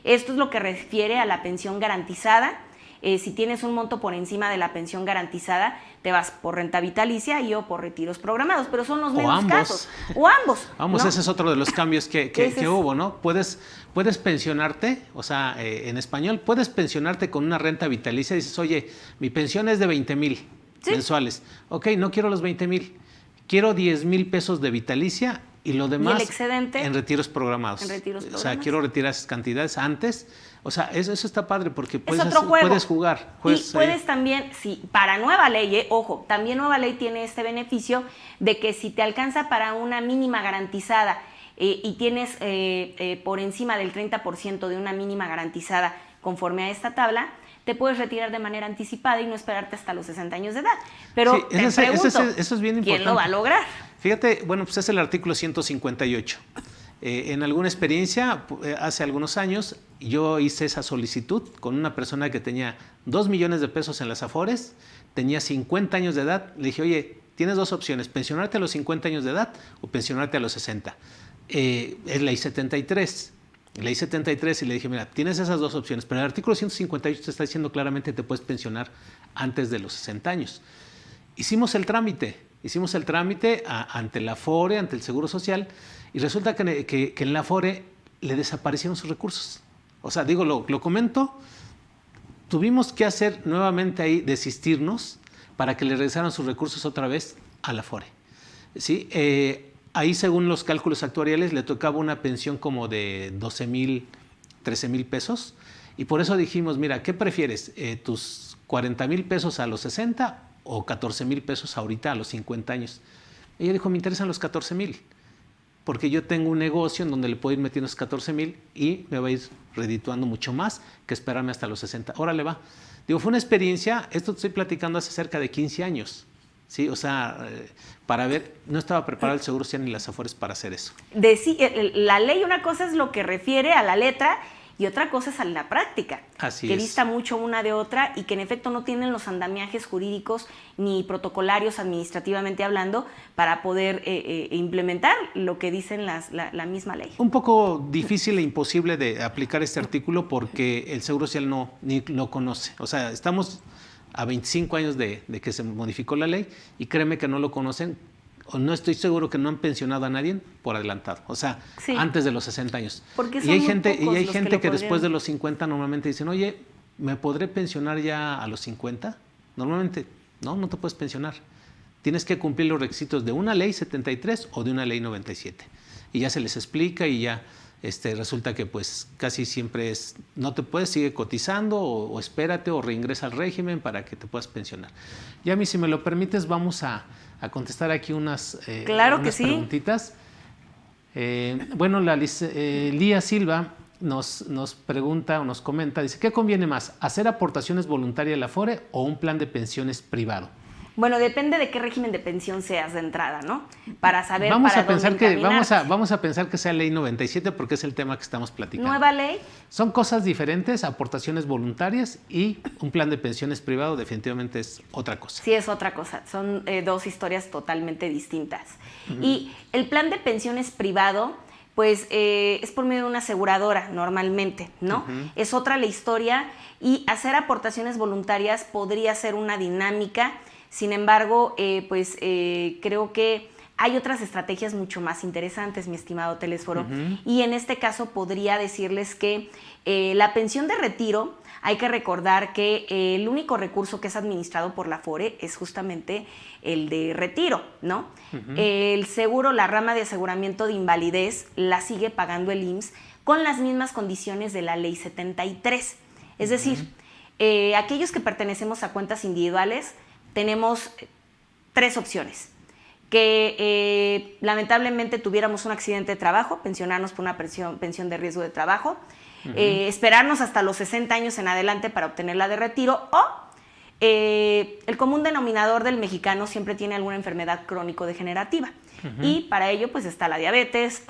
B: Esto es lo que refiere a la pensión garantizada. Si tienes un monto por encima de la pensión garantizada, te vas por renta vitalicia y o por retiros programados, pero son los menos casos. O ambos.
A: Ambos,
B: ¿no?
A: ese es otro de los cambios que hubo, ¿no? Puedes pensionarte, o sea, en español, puedes pensionarte con una renta vitalicia. Dices, oye, mi pensión es de 20,000 mensuales. Ok, no quiero los 20,000, quiero 10,000 pesos de vitalicia y lo demás
B: ¿Y el excedente?
A: En retiros programados.
B: O
A: sea, quiero retirar esas cantidades antes. O sea, eso está padre porque puedes jugar.
B: Y puedes también, si para nueva ley, ojo, también nueva ley tiene este beneficio de que si te alcanza para una mínima garantizada y tienes por encima del 30% de una mínima garantizada conforme a esta tabla, te puedes retirar de manera anticipada y no esperarte hasta los 60 años de edad. Pero
A: sí, eso es bien importante.
B: ¿Quién lo va a lograr?
A: Fíjate, bueno, pues es el artículo 158. En alguna experiencia, hace algunos años, yo hice esa solicitud con una persona que tenía 2 millones de pesos en las Afores, tenía 50 años de edad. Le dije, oye, tienes dos opciones, pensionarte a los 50 años de edad o pensionarte a los 60. Es ley 73. Ley 73 y le dije, mira, tienes esas dos opciones, pero el artículo 158 te está diciendo claramente que te puedes pensionar antes de los 60 años. Hicimos el trámite ante la Afore, ante el Seguro Social, y resulta que en la Afore le desaparecieron sus recursos. O sea, digo, lo comento, tuvimos que hacer nuevamente ahí, desistirnos para que le regresaran sus recursos otra vez a la Afore. ¿Sí? Ahí, según los cálculos actuariales, le tocaba una pensión como de 12,000, 13,000 pesos, y por eso dijimos, mira, ¿qué prefieres? ¿Tus 40,000 pesos a los 60 o 14,000 pesos ahorita a los 50 años? Ella dijo, me interesan los 14,000, porque yo tengo un negocio en donde le puedo ir metiendo esos 14,000 y me va a ir redituando mucho más que esperarme hasta los 60. Órale, va. Digo, fue una experiencia, esto te estoy platicando hace cerca de 15 años. Sí, o sea, para ver, no estaba preparado el Seguro Social ni las Afores para hacer eso.
B: La ley, una cosa es lo que refiere a la letra y otra cosa es a la práctica.
A: Así
B: que
A: es.
B: dista mucho una de otra y que en efecto no tienen los andamiajes jurídicos ni protocolarios administrativamente hablando para poder implementar lo que dicen la misma ley.
A: Un poco difícil e imposible de aplicar este artículo porque el Seguro Social ni lo conoce. O sea, estamos a 25 años de que se modificó la ley y créeme que no lo conocen, o no estoy seguro que no han pensionado a nadie por adelantado, o sea, sí, antes de los 60 años.
B: Porque
A: y hay gente que después de los 50 normalmente dicen, oye, ¿me podré pensionar ya a los 50? Normalmente, no te puedes pensionar. Tienes que cumplir los requisitos de una ley 73 o de una ley 97. Y ya se les explica y ya resulta que pues casi siempre es, no te puedes, sigue cotizando o espérate o reingresa al régimen para que te puedas pensionar. Y a mí, si me lo permites, vamos a contestar aquí unas preguntitas. Bueno, Lía Silva nos pregunta o nos comenta, dice, ¿qué conviene más, hacer aportaciones voluntarias a la Afore o un plan de pensiones privado?
B: Bueno, depende de qué régimen de pensión seas de entrada, ¿no? Para saber
A: vamos
B: para
A: a pensar
B: dónde
A: que vamos a pensar que sea ley 97 porque es el tema que estamos platicando.
B: Nueva ley.
A: Son cosas diferentes, aportaciones voluntarias y un plan de pensiones privado definitivamente es otra cosa.
B: Sí, es otra cosa. Son dos historias totalmente distintas. Y el plan de pensiones privado, pues es por medio de una aseguradora normalmente, ¿no? Es otra la historia y hacer aportaciones voluntarias podría ser una dinámica. Sin embargo, creo que hay otras estrategias mucho más interesantes, mi estimado Telésforo. Y en este caso podría decirles que la pensión de retiro, hay que recordar que el único recurso que es administrado por la Afore es justamente el de retiro, ¿no? El seguro, la rama de aseguramiento de invalidez, la sigue pagando el IMSS con las mismas condiciones de la Ley 73. Es decir, aquellos que pertenecemos a cuentas individuales tenemos 3 opciones. Que lamentablemente tuviéramos un accidente de trabajo, pensionarnos por una pensión de riesgo de trabajo, esperarnos hasta los 60 años en adelante para obtener la de retiro, o el común denominador del mexicano siempre tiene alguna enfermedad crónico-degenerativa. Y para ello pues está la diabetes,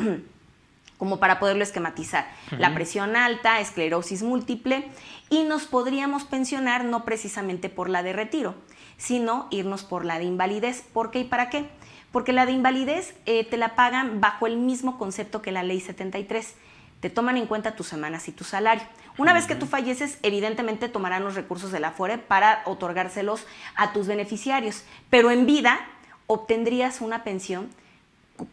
B: como para poderlo esquematizar, la presión alta, esclerosis múltiple, y nos podríamos pensionar no precisamente por la de retiro, sino irnos por la de invalidez. ¿Por qué y para qué? Porque la de invalidez te la pagan bajo el mismo concepto que la Ley 73. Te toman en cuenta tus semanas y tu salario. Una vez que tú falleces, evidentemente tomarán los recursos de la Afore para otorgárselos a tus beneficiarios, pero en vida obtendrías una pensión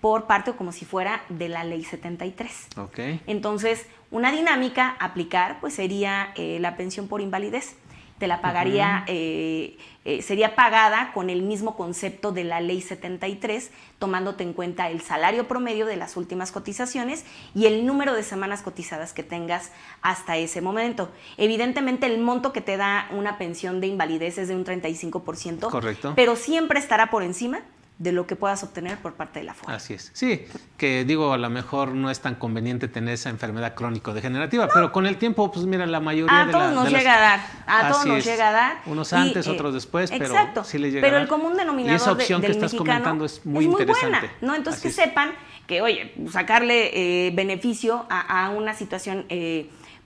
B: por parte o como si fuera de la Ley 73.
A: Okay.
B: Entonces, una dinámica a aplicar pues sería la pensión por invalidez. Te la pagaría, sería pagada con el mismo concepto de la Ley 73, tomándote en cuenta el salario promedio de las últimas cotizaciones y el número de semanas cotizadas que tengas hasta ese momento. Evidentemente, el monto que te da una pensión de invalidez es de un 35%.
A: Correcto.
B: Pero siempre estará por encima de lo que puedas obtener por parte de la Afore.
A: Así es. Sí, que digo, a lo mejor no es tan conveniente tener esa enfermedad crónico-degenerativa, pero con el tiempo, pues mira, la mayoría
B: de todos nos llega a dar, a todos nos llega a dar.
A: Unos antes, otros después, pero
B: exacto,
A: sí les llega
B: pero
A: a dar.
B: el común denominador
A: y esa opción
B: del
A: que estás
B: mexicano
A: comentando es muy interesante.
B: buena, ¿no? Entonces que sepan que, oye, sacarle beneficio a una situación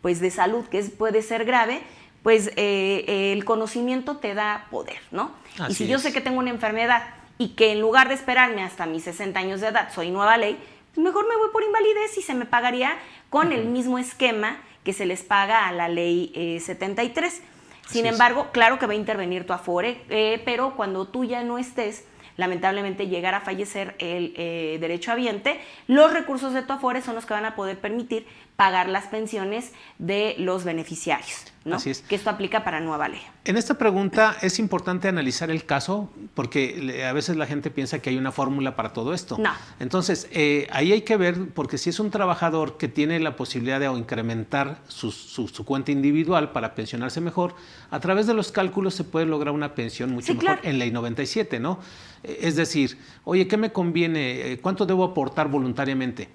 B: pues de salud que puede ser grave, pues el conocimiento te da poder, ¿no? Y si yo sé que tengo una enfermedad y que en lugar de esperarme hasta mis 60 años de edad soy nueva ley, pues mejor me voy por invalidez y se me pagaría con el mismo esquema que se les paga a la Ley 73. Sin embargo, claro que va a intervenir tu Afore, pero cuando tú ya no estés, lamentablemente llegar a fallecer el derechohabiente, los recursos de tu Afore son los que van a poder permitir pagar las pensiones de los beneficiarios, ¿no?
A: Así es.
B: Que esto aplica para nueva ley.
A: En esta pregunta es importante analizar el caso porque a veces la gente piensa que hay una fórmula para todo esto.
B: No.
A: Entonces, ahí hay que ver, porque si es un trabajador que tiene la posibilidad de incrementar su cuenta individual para pensionarse mejor, a través de los cálculos se puede lograr una pensión mucho mejor en Ley 97, ¿no? Es decir, oye, ¿qué me conviene? ¿Cuánto debo aportar voluntariamente?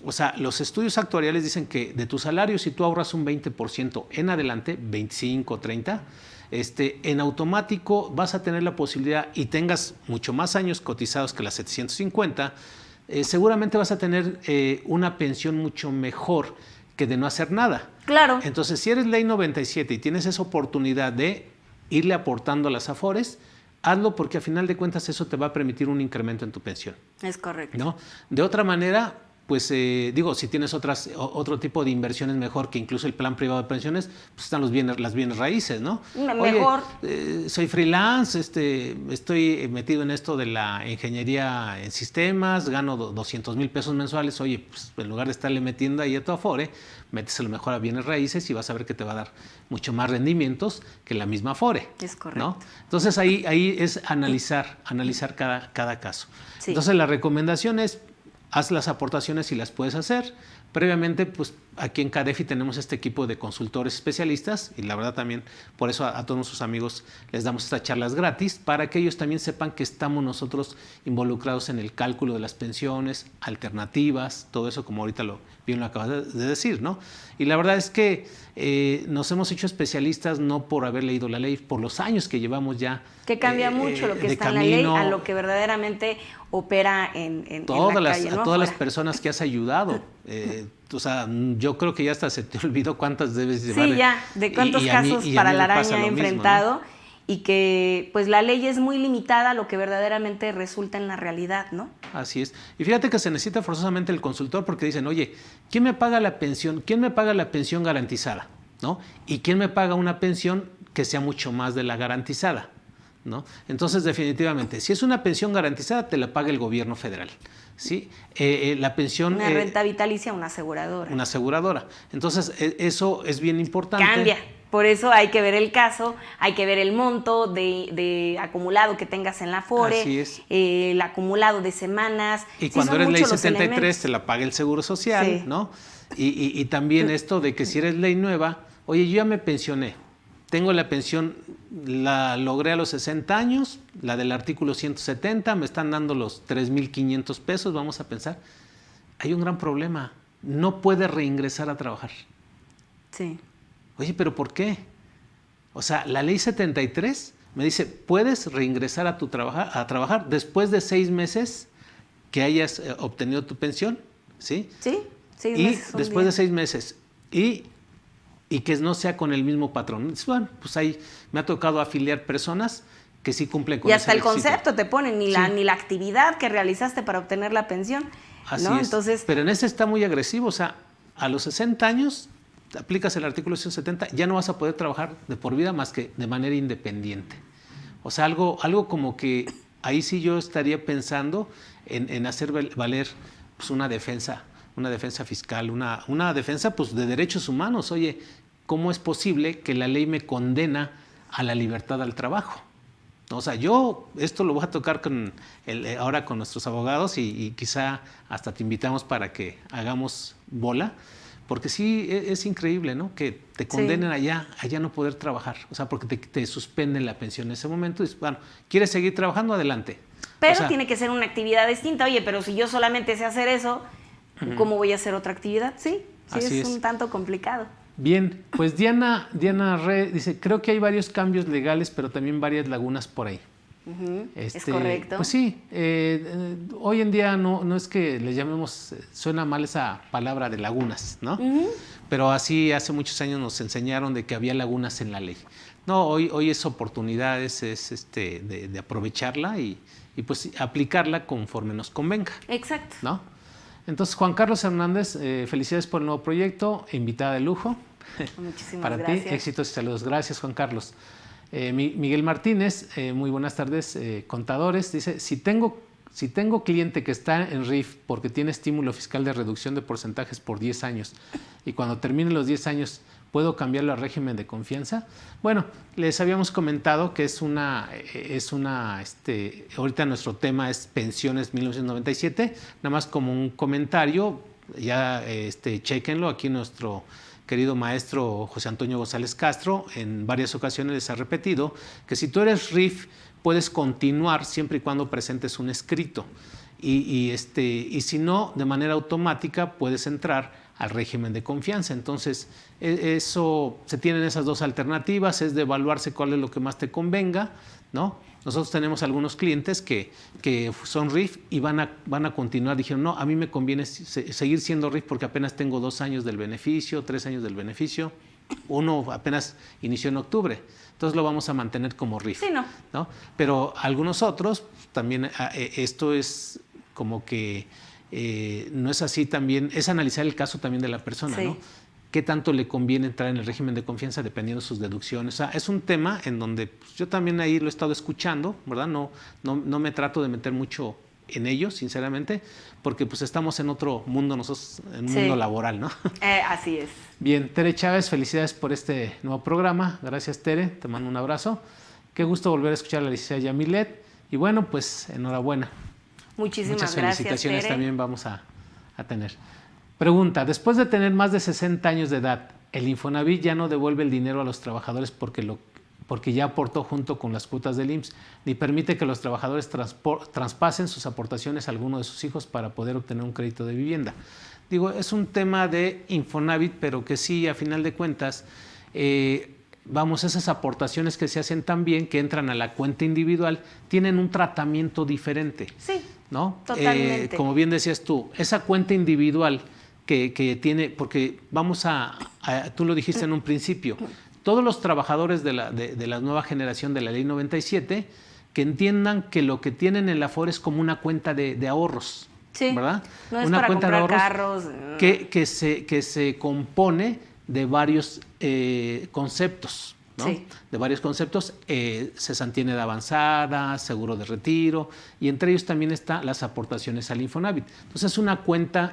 A: O sea, los estudios actuariales dicen que de tu salario, si tú ahorras un 20% en adelante, 25, 30, en automático vas a tener la posibilidad y tengas mucho más años cotizados que las 750, seguramente vas a tener una pensión mucho mejor que de no hacer nada.
B: Claro.
A: Entonces, si eres Ley 97 y tienes esa oportunidad de irle aportando a las Afores, hazlo porque a final de cuentas eso te va a permitir un incremento en tu pensión.
B: Es correcto.
A: ¿No? De otra manera, pues si tienes otro tipo de inversiones mejor que incluso el plan privado de pensiones, pues están las bienes raíces, ¿no?
B: Mejor.
A: Oye, soy freelance, estoy metido en esto de la ingeniería en sistemas, gano 200,000 pesos mensuales. Oye, pues en lugar de estarle metiendo ahí a tu Afore, metes a lo mejor a bienes raíces y vas a ver que te va a dar mucho más rendimientos que la misma Afore.
B: Es correcto.
A: ¿No? Entonces ahí es analizar cada caso. Sí. Entonces la recomendación es: haz las aportaciones si las puedes hacer. Previamente, pues aquí en CADEFI tenemos este equipo de consultores especialistas y la verdad también por eso a todos nuestros amigos les damos estas charlas gratis para que ellos también sepan que estamos nosotros involucrados en el cálculo de las pensiones, alternativas, todo eso como ahorita bien lo acabas de decir, ¿no? Y la verdad es que nos hemos hecho especialistas no por haber leído la ley, por los años que llevamos ya.
B: Que cambia mucho lo que está en la ley a lo que verdaderamente opera en la calle, ¿no?
A: A todas las personas que has ayudado. O sea, yo creo que ya hasta se te olvidó cuántas debes llevar.
B: Sí, ya, de cuántos casos para la araña he enfrentado. Mismo, ¿no? y que pues la ley es muy limitada a lo que verdaderamente resulta en la realidad, ¿no?
A: Así es. Y fíjate que se necesita forzosamente el consultor porque dicen, oye, ¿quién me paga la pensión? ¿Quién me paga la pensión garantizada? ¿No? ¿Y quién me paga una pensión que sea mucho más de la garantizada? ¿No? Entonces, definitivamente, si es una pensión garantizada, te la paga el gobierno federal. ¿Sí? La pensión...
B: Una renta vitalicia, una aseguradora.
A: Una aseguradora. Entonces, eso es bien importante.
B: Cambia. Por eso hay que ver el caso, hay que ver el monto de acumulado que tengas en la Afore,
A: Así es.
B: El acumulado de semanas.
A: Y cuando eres ley 73 te la paga el Seguro Social,
B: sí.
A: ¿no? Y también esto de que si eres ley nueva, oye, yo ya me pensioné, tengo la pensión, la logré a los 60 años, la del artículo 170, me están dando los 3,500 pesos, vamos a pensar. Hay un gran problema, no puedes reingresar a trabajar.
B: Sí.
A: Oye, ¿pero por qué? O sea, la ley 73 me dice, puedes reingresar a trabajar después de 6 meses que hayas obtenido tu pensión, ¿sí?
B: Sí, 6
A: y
B: meses.
A: Después de 6 meses. Y que no sea con el mismo patrón. Bueno, pues ahí me ha tocado afiliar personas que sí cumplen con
B: y hasta
A: ese
B: el concepto te ponen, ni la actividad que realizaste para obtener la pensión.
A: Así
B: ¿no?
A: es.
B: Entonces,
A: pero en ese está muy agresivo, o sea, a los 60 años aplicas el artículo 170, ya no vas a poder trabajar de por vida más que de manera independiente. O sea, algo como que ahí sí yo estaría pensando en hacer valer pues, una defensa fiscal, una defensa pues, de derechos humanos. Oye, ¿cómo es posible que la ley me condena a la libertad al trabajo? O sea, yo esto lo voy a tocar ahora con nuestros abogados y quizá hasta te invitamos para que hagamos bola. Porque sí, es increíble, ¿no? Que te condenen allá no poder trabajar. O sea, porque te suspenden la pensión en ese momento. Y, bueno, ¿quieres seguir trabajando? Adelante.
B: Pero
A: o sea,
B: tiene que ser una actividad distinta. Oye, pero si yo solamente sé hacer eso, ¿cómo voy a hacer otra actividad? Sí, es un tanto complicado.
A: Bien, pues Diana Re dice, creo que hay varios cambios legales, pero también varias lagunas por ahí.
B: Es correcto.
A: Pues sí, hoy en día no es que le llamemos, suena mal esa palabra de lagunas, ¿no? Pero así hace muchos años nos enseñaron de que había lagunas en la ley. No, hoy es oportunidades, es de aprovecharla y pues aplicarla conforme nos convenga.
B: Exacto.
A: ¿No? Entonces, Juan Carlos Hernández, felicidades por el nuevo proyecto, invitada de lujo.
B: Muchísimas
A: Para
B: gracias.
A: ti, éxitos y saludos. Gracias, Juan Carlos. Miguel Martínez, muy buenas tardes, contadores. Dice, si tengo cliente que está en RIF porque tiene estímulo fiscal de reducción de porcentajes por 10 años y cuando termine los 10 años, ¿puedo cambiarlo a régimen de confianza? Bueno, les habíamos comentado que ahorita nuestro tema es pensiones 1997, nada más como un comentario, ya chéquenlo, aquí nuestro querido maestro José Antonio González Castro en varias ocasiones les ha repetido que si tú eres RIF puedes continuar siempre y cuando presentes un escrito y si no, de manera automática puedes entrar al régimen de confianza. Entonces, eso se tienen esas dos alternativas, es de evaluarse cuál es lo que más te convenga, ¿no? Nosotros tenemos algunos clientes que son RIF y van a continuar. Dijeron, no, a mí me conviene seguir siendo RIF porque apenas tengo 2 años del beneficio, 3 años del beneficio. Uno apenas inició en octubre. Entonces lo vamos a mantener como RIF.
B: Sí,
A: ¿no? Pero algunos otros, también esto es como que no es así también, es analizar el caso también de la persona, ¿no? ¿Qué tanto le conviene entrar en el régimen de confianza dependiendo de sus deducciones? O sea, es un tema en donde pues, yo también ahí lo he estado escuchando, ¿verdad? No me trato de meter mucho en ello, sinceramente, porque pues estamos en otro mundo, nosotros en un mundo laboral, ¿no?
B: Así es.
A: Bien, Tere Chávez, felicidades por este nuevo programa. Gracias, Tere, te mando un abrazo. Qué gusto volver a escuchar a la licenciada Yamilet. Y bueno, pues enhorabuena.
B: Muchísimas
A: Muchas
B: gracias,
A: felicitaciones
B: Tere.
A: también vamos a tener. Pregunta, después de tener más de 60 años de edad, ¿el Infonavit ya no devuelve el dinero a los trabajadores porque ya aportó junto con las cuotas del IMSS, ni permite que los trabajadores traspasen sus aportaciones a alguno de sus hijos para poder obtener un crédito de vivienda? Digo, es un tema de Infonavit, pero que sí, a final de cuentas, esas aportaciones que se hacen también, que entran a la cuenta individual, tienen un tratamiento diferente.
B: Sí,
A: ¿no?
B: Totalmente.
A: Como bien decías tú, esa cuenta individual que tiene, porque tú lo dijiste en un principio, todos los trabajadores de la nueva generación de la Ley 97 que entiendan que lo que tienen en la Afore es como una cuenta de ahorros,
B: sí,
A: ¿verdad?
B: No es
A: una
B: para
A: cuenta
B: comprar
A: de
B: carros.
A: que se compone de varios conceptos, ¿no?
B: Sí.
A: De varios conceptos, cesantía de avanzada, seguro de retiro, y entre ellos también están las aportaciones al Infonavit. Entonces es una cuenta,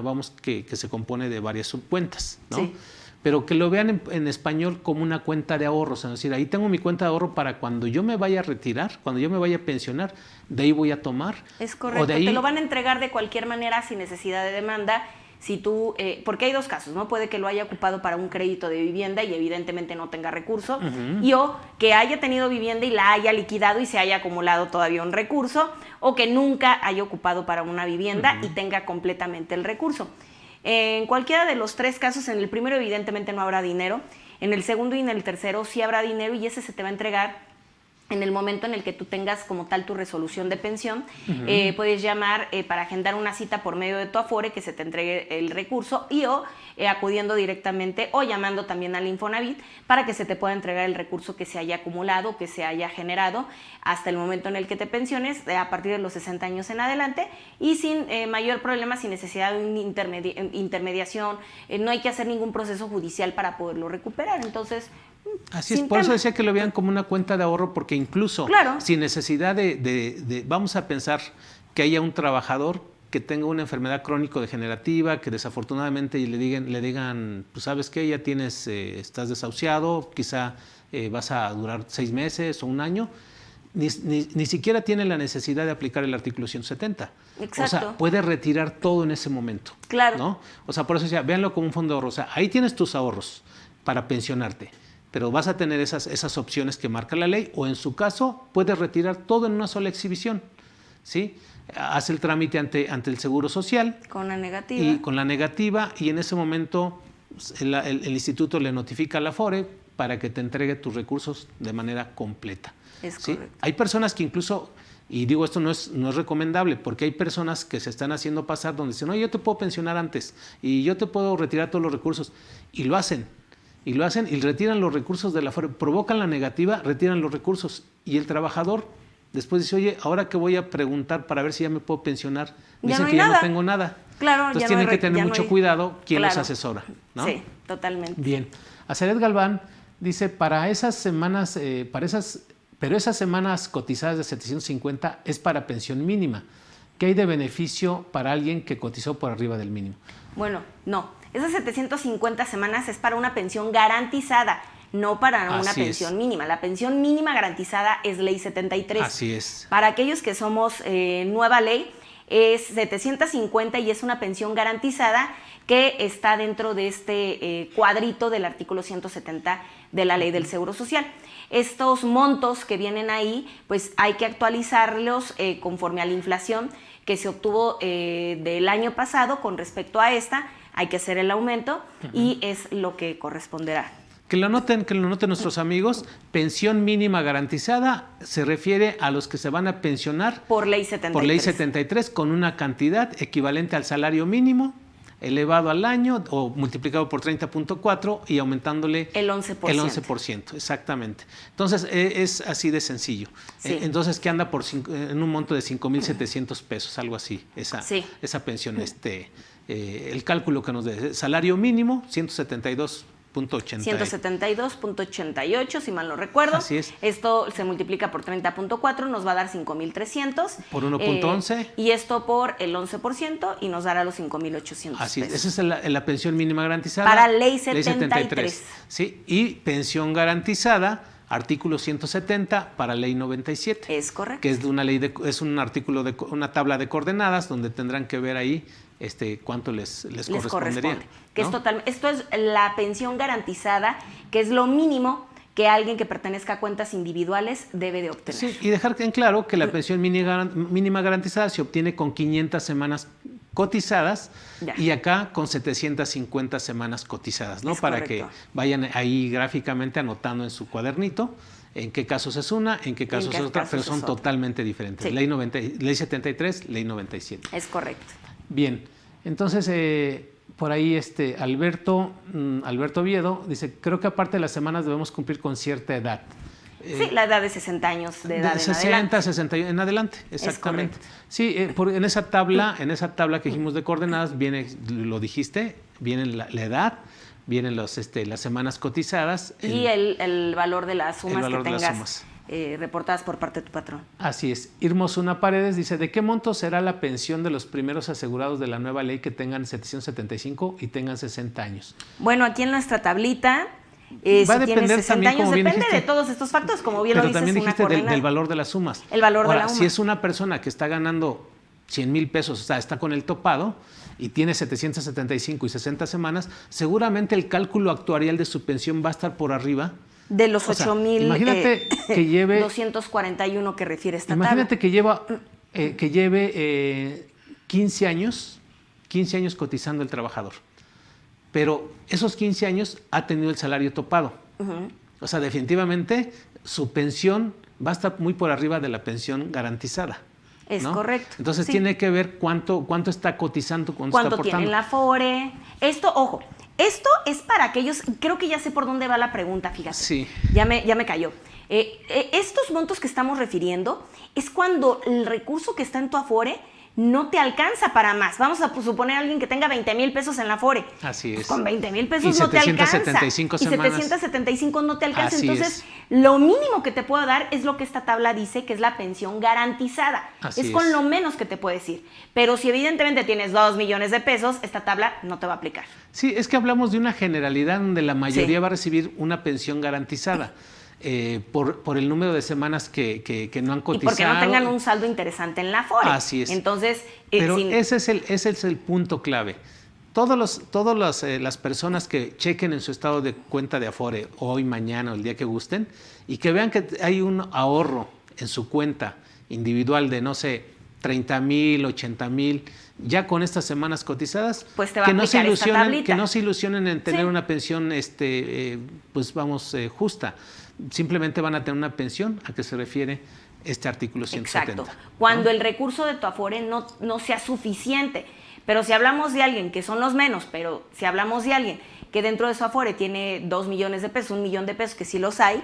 A: vamos, que se compone de varias subcuentas, ¿no?
B: Sí.
A: Pero que lo vean en español como una cuenta de ahorros, es decir, ahí tengo mi cuenta de ahorro para cuando yo me vaya a retirar, cuando yo me vaya a pensionar, de ahí voy a tomar.
B: Es correcto,
A: o de ahí,
B: te lo van a entregar de cualquier manera sin necesidad de demanda. Si tú, porque hay dos casos, ¿no? Puede que lo haya ocupado para un crédito de vivienda y evidentemente no tenga recurso, y o que haya tenido vivienda y la haya liquidado y se haya acumulado todavía un recurso, o que nunca haya ocupado para una vivienda y tenga completamente el recurso. En cualquiera de los tres casos, en el primero evidentemente no habrá dinero, en el segundo y en el tercero sí habrá dinero y ese se te va a entregar en el momento en el que tú tengas como tal tu resolución de pensión. Puedes llamar para agendar una cita por medio de tu Afore que se te entregue el recurso y o acudiendo directamente o llamando también al Infonavit para que se te pueda entregar el recurso que se haya acumulado, que se haya generado hasta el momento en el que te pensiones, a partir de los 60 años en adelante y sin mayor problema, sin necesidad de una intermediación. No hay que hacer ningún proceso judicial para poderlo recuperar. Entonces,
A: así es, por eso decía que lo vean como una cuenta de ahorro, porque incluso sin necesidad vamos a pensar que haya un trabajador que tenga una enfermedad crónico-degenerativa, que desafortunadamente le digan, pues sabes qué, ya tienes, estás desahuciado, quizá vas a durar 6 meses o un año, ni siquiera tiene la necesidad de aplicar el artículo 170.
B: Exacto.
A: O sea, puede retirar todo en ese momento.
B: Claro.
A: ¿No? O sea, por eso decía, véanlo como un fondo de ahorro. O sea, ahí tienes tus ahorros para pensionarte, pero vas a tener esas opciones que marca la ley, o en su caso puedes retirar todo en una sola exhibición, ¿sí? Hace el trámite ante el Seguro Social.
B: Con la negativa.
A: Y con la negativa, y en ese momento el instituto le notifica a la Afore para que te entregue tus recursos de manera completa.
B: Es
A: ¿sí?
B: correcto.
A: Hay personas que incluso, y digo esto no es recomendable, porque hay personas que se están haciendo pasar donde dicen, no, yo te puedo pensionar antes y yo te puedo retirar todos los recursos, y lo hacen. Y retiran los recursos de la Afore, provocan la negativa, retiran los recursos, y el trabajador después dice, oye, ¿ahora qué voy a preguntar para ver si ya me puedo pensionar? Me dicen que ya no tengo nada.
B: Claro,
A: entonces tienen que tener mucho cuidado quién los asesora, ¿no?
B: Sí, totalmente.
A: Bien. Azaret Galván dice, pero esas semanas cotizadas de 750 es para pensión mínima. ¿Qué hay de beneficio para alguien que cotizó por arriba del mínimo?
B: Bueno, no. Esas 750 semanas es para una pensión garantizada, no para una pensión mínima. La pensión mínima garantizada es Ley 73.
A: Así es.
B: Para aquellos que somos nueva ley, es 750 y es una pensión garantizada que está dentro de este cuadrito del artículo 170 de la Ley del Seguro Social. Estos montos que vienen ahí, pues hay que actualizarlos conforme a la inflación que se obtuvo del año pasado con respecto a esta. Hay que hacer el aumento y es lo que corresponderá.
A: Que lo noten nuestros amigos, pensión mínima garantizada se refiere a los que se van a pensionar
B: por ley 73.
A: Por ley 73 con una cantidad equivalente al salario mínimo elevado al año o multiplicado por 30.4 y aumentándole
B: el 11%.
A: El 11%, exactamente. Entonces es así de sencillo.
B: Sí.
A: Entonces que anda en un monto de 5,700 pesos, algo así, esa pensión, el cálculo que nos dé. Salario mínimo, 172.88,
B: si mal no recuerdo.
A: Así es.
B: Esto se multiplica por 30.4, nos va a dar 5,300.
A: Por 1.11.
B: Y esto por el 11% y nos dará los 5,800
A: Así es.
B: pesos.
A: Esa es la pensión mínima garantizada.
B: Para ley 73.
A: Sí, y pensión garantizada, artículo 170 para ley 97.
B: Es correcto.
A: Que es de una ley es un artículo de una tabla de coordenadas donde tendrán que ver ahí cuánto les correspondería.
B: Que
A: ¿no?
B: Esto es la pensión garantizada, que es lo mínimo que alguien que pertenezca a cuentas individuales debe de obtener.
A: Sí, y dejar en claro que la pensión mínima garantizada se obtiene con 500 semanas cotizadas y acá con 750 semanas cotizadas, ¿no?
B: Es
A: para
B: correcto.
A: que vayan ahí gráficamente anotando en su cuadernito en qué casos es una, en qué casos es otra, pero son totalmente diferentes. Sí. Ley 73, ley 97.
B: Es correcto.
A: Bien, entonces Por ahí Alberto Oviedo dice, creo que aparte de las semanas debemos cumplir con cierta edad.
B: Sí, la edad de 60 años de edad
A: de 60, 61 en adelante, exactamente. Sí, en esa tabla que dijimos de coordenadas viene, lo dijiste, viene la edad, vienen las semanas cotizadas.
B: Y el valor de las sumas
A: valor
B: que
A: de las
B: tengas
A: sumas.
B: Reportadas por parte de tu patrón.
A: Así es. Irmosuna Paredes dice, ¿de qué monto será la pensión de los primeros asegurados de la nueva ley que tengan 775 y tengan 60 años?
B: Bueno, aquí en nuestra tablita...
A: Va a depender
B: 60
A: también,
B: años,
A: como bien
B: depende
A: dijiste,
B: de todos estos factores, como bien
A: pero
B: lo dices,
A: también dijiste
B: una coordenada.
A: del valor de las sumas.
B: El valor
A: Ahora,
B: de la
A: si es una persona que está ganando 100,000 pesos, o sea, está con el topado y tiene 775 y 60 semanas, seguramente el cálculo actuarial de su pensión va a estar por arriba
B: de los 8,000.
A: Imagínate que lleve
B: 241 que refiere esta
A: imagínate
B: tabla.
A: que lleve 15 años cotizando el trabajador. Pero esos 15 años ha tenido el salario topado. O sea, definitivamente su pensión va a estar muy por arriba de la pensión garantizada.
B: Es
A: ¿no?
B: correcto.
A: Entonces
B: sí.
A: Tiene que ver cuánto está cotizando, cuánto está aportando.
B: Tiene la Afore. Esto, ojo, esto es para aquellos, creo que ya sé por dónde va la pregunta, fíjate.
A: Sí.
B: Ya me cayó. Estos montos que estamos refiriendo es cuando el recurso que está en tu Afore no te alcanza para más. Vamos a suponer a alguien que tenga 20,000 pesos en la Afore.
A: Así es.
B: Pues con 20,000 pesos
A: y
B: no te alcanza.
A: 775 semanas.
B: Y 775 no te alcanza.
A: Así
B: Entonces,
A: es.
B: lo mínimo que te puedo dar es lo que esta tabla dice, que es la pensión garantizada.
A: Así
B: es con lo menos que te puedo decir. Pero si evidentemente tienes 2 millones de pesos, esta tabla no te va a aplicar.
A: Sí, es que hablamos de una generalidad donde la mayoría va a recibir una pensión garantizada. Por el número de semanas que no han cotizado.
B: Y porque no tengan un saldo interesante en la Afore.
A: Así es.
B: Entonces,
A: pero ese es el punto clave. Todas las personas que chequen en su estado de cuenta de Afore hoy, mañana o el día que gusten y que vean que hay un ahorro en su cuenta individual de, no sé, 30,000, 80,000, ya con estas semanas cotizadas,
B: pues te va a aplicar esta tablita.
A: Que no se ilusionen en tener una pensión, justa. Simplemente van a tener una pensión a que se refiere este artículo 170.
B: Exacto. Cuando el recurso de tu Afore no sea suficiente. Pero si hablamos de alguien, que son los menos, pero si hablamos de alguien que dentro de su Afore tiene 2 millones de pesos, 1 millón de pesos, que sí los hay,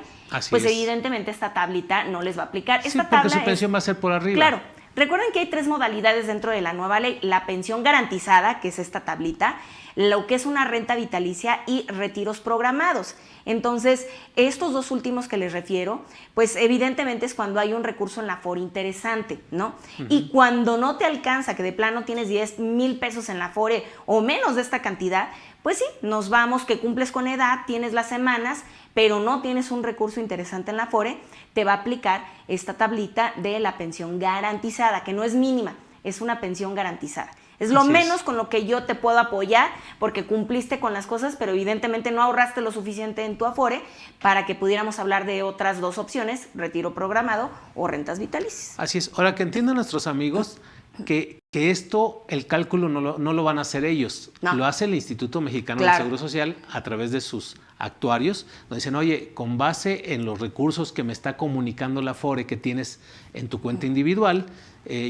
B: pues evidentemente esta tablita no les va a aplicar.
A: Sí, porque su pensión va a ser por arriba.
B: Claro. Recuerden que hay 3 modalidades dentro de la nueva ley. La pensión garantizada, que es esta tablita, lo que es una renta vitalicia y retiros programados. Entonces, estos 2 últimos que les refiero, pues evidentemente es cuando hay un recurso en la Afore interesante, ¿no? Y cuando no te alcanza, que de plano tienes 10,000 pesos en la Afore o menos de esta cantidad, pues sí, nos vamos, que cumples con edad, tienes las semanas, pero no tienes un recurso interesante en la Afore, te va a aplicar esta tablita de la pensión garantizada, que no es mínima, es una pensión garantizada. Es lo menos con lo que yo te puedo apoyar porque cumpliste con las cosas, pero evidentemente no ahorraste lo suficiente en tu Afore para que pudiéramos hablar de otras 2 opciones, retiro programado o rentas vitalicias.
A: Así es. Ahora, que entiendan nuestros amigos que esto, el cálculo no lo van a hacer ellos. No. Lo hace el Instituto Mexicano del Seguro Social a través de sus actuarios, donde dicen, oye, con base en los recursos que me está comunicando la Afore que tienes en tu cuenta individual,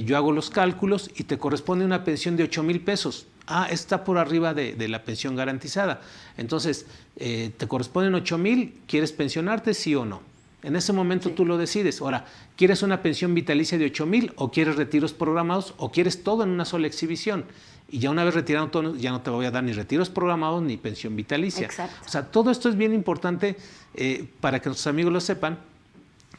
A: yo hago los cálculos y te corresponde una pensión de 8,000 pesos. Está por arriba de la pensión garantizada. Entonces, te corresponden 8,000, ¿quieres pensionarte, sí o no? En ese momento tú lo decides. Ahora, ¿quieres una pensión vitalicia de 8,000 o quieres retiros programados o quieres todo en una sola exhibición? Y ya una vez retirado todo, ya no te voy a dar ni retiros programados ni pensión vitalicia.
B: Exacto.
A: O sea, todo esto es bien importante para que nuestros amigos lo sepan,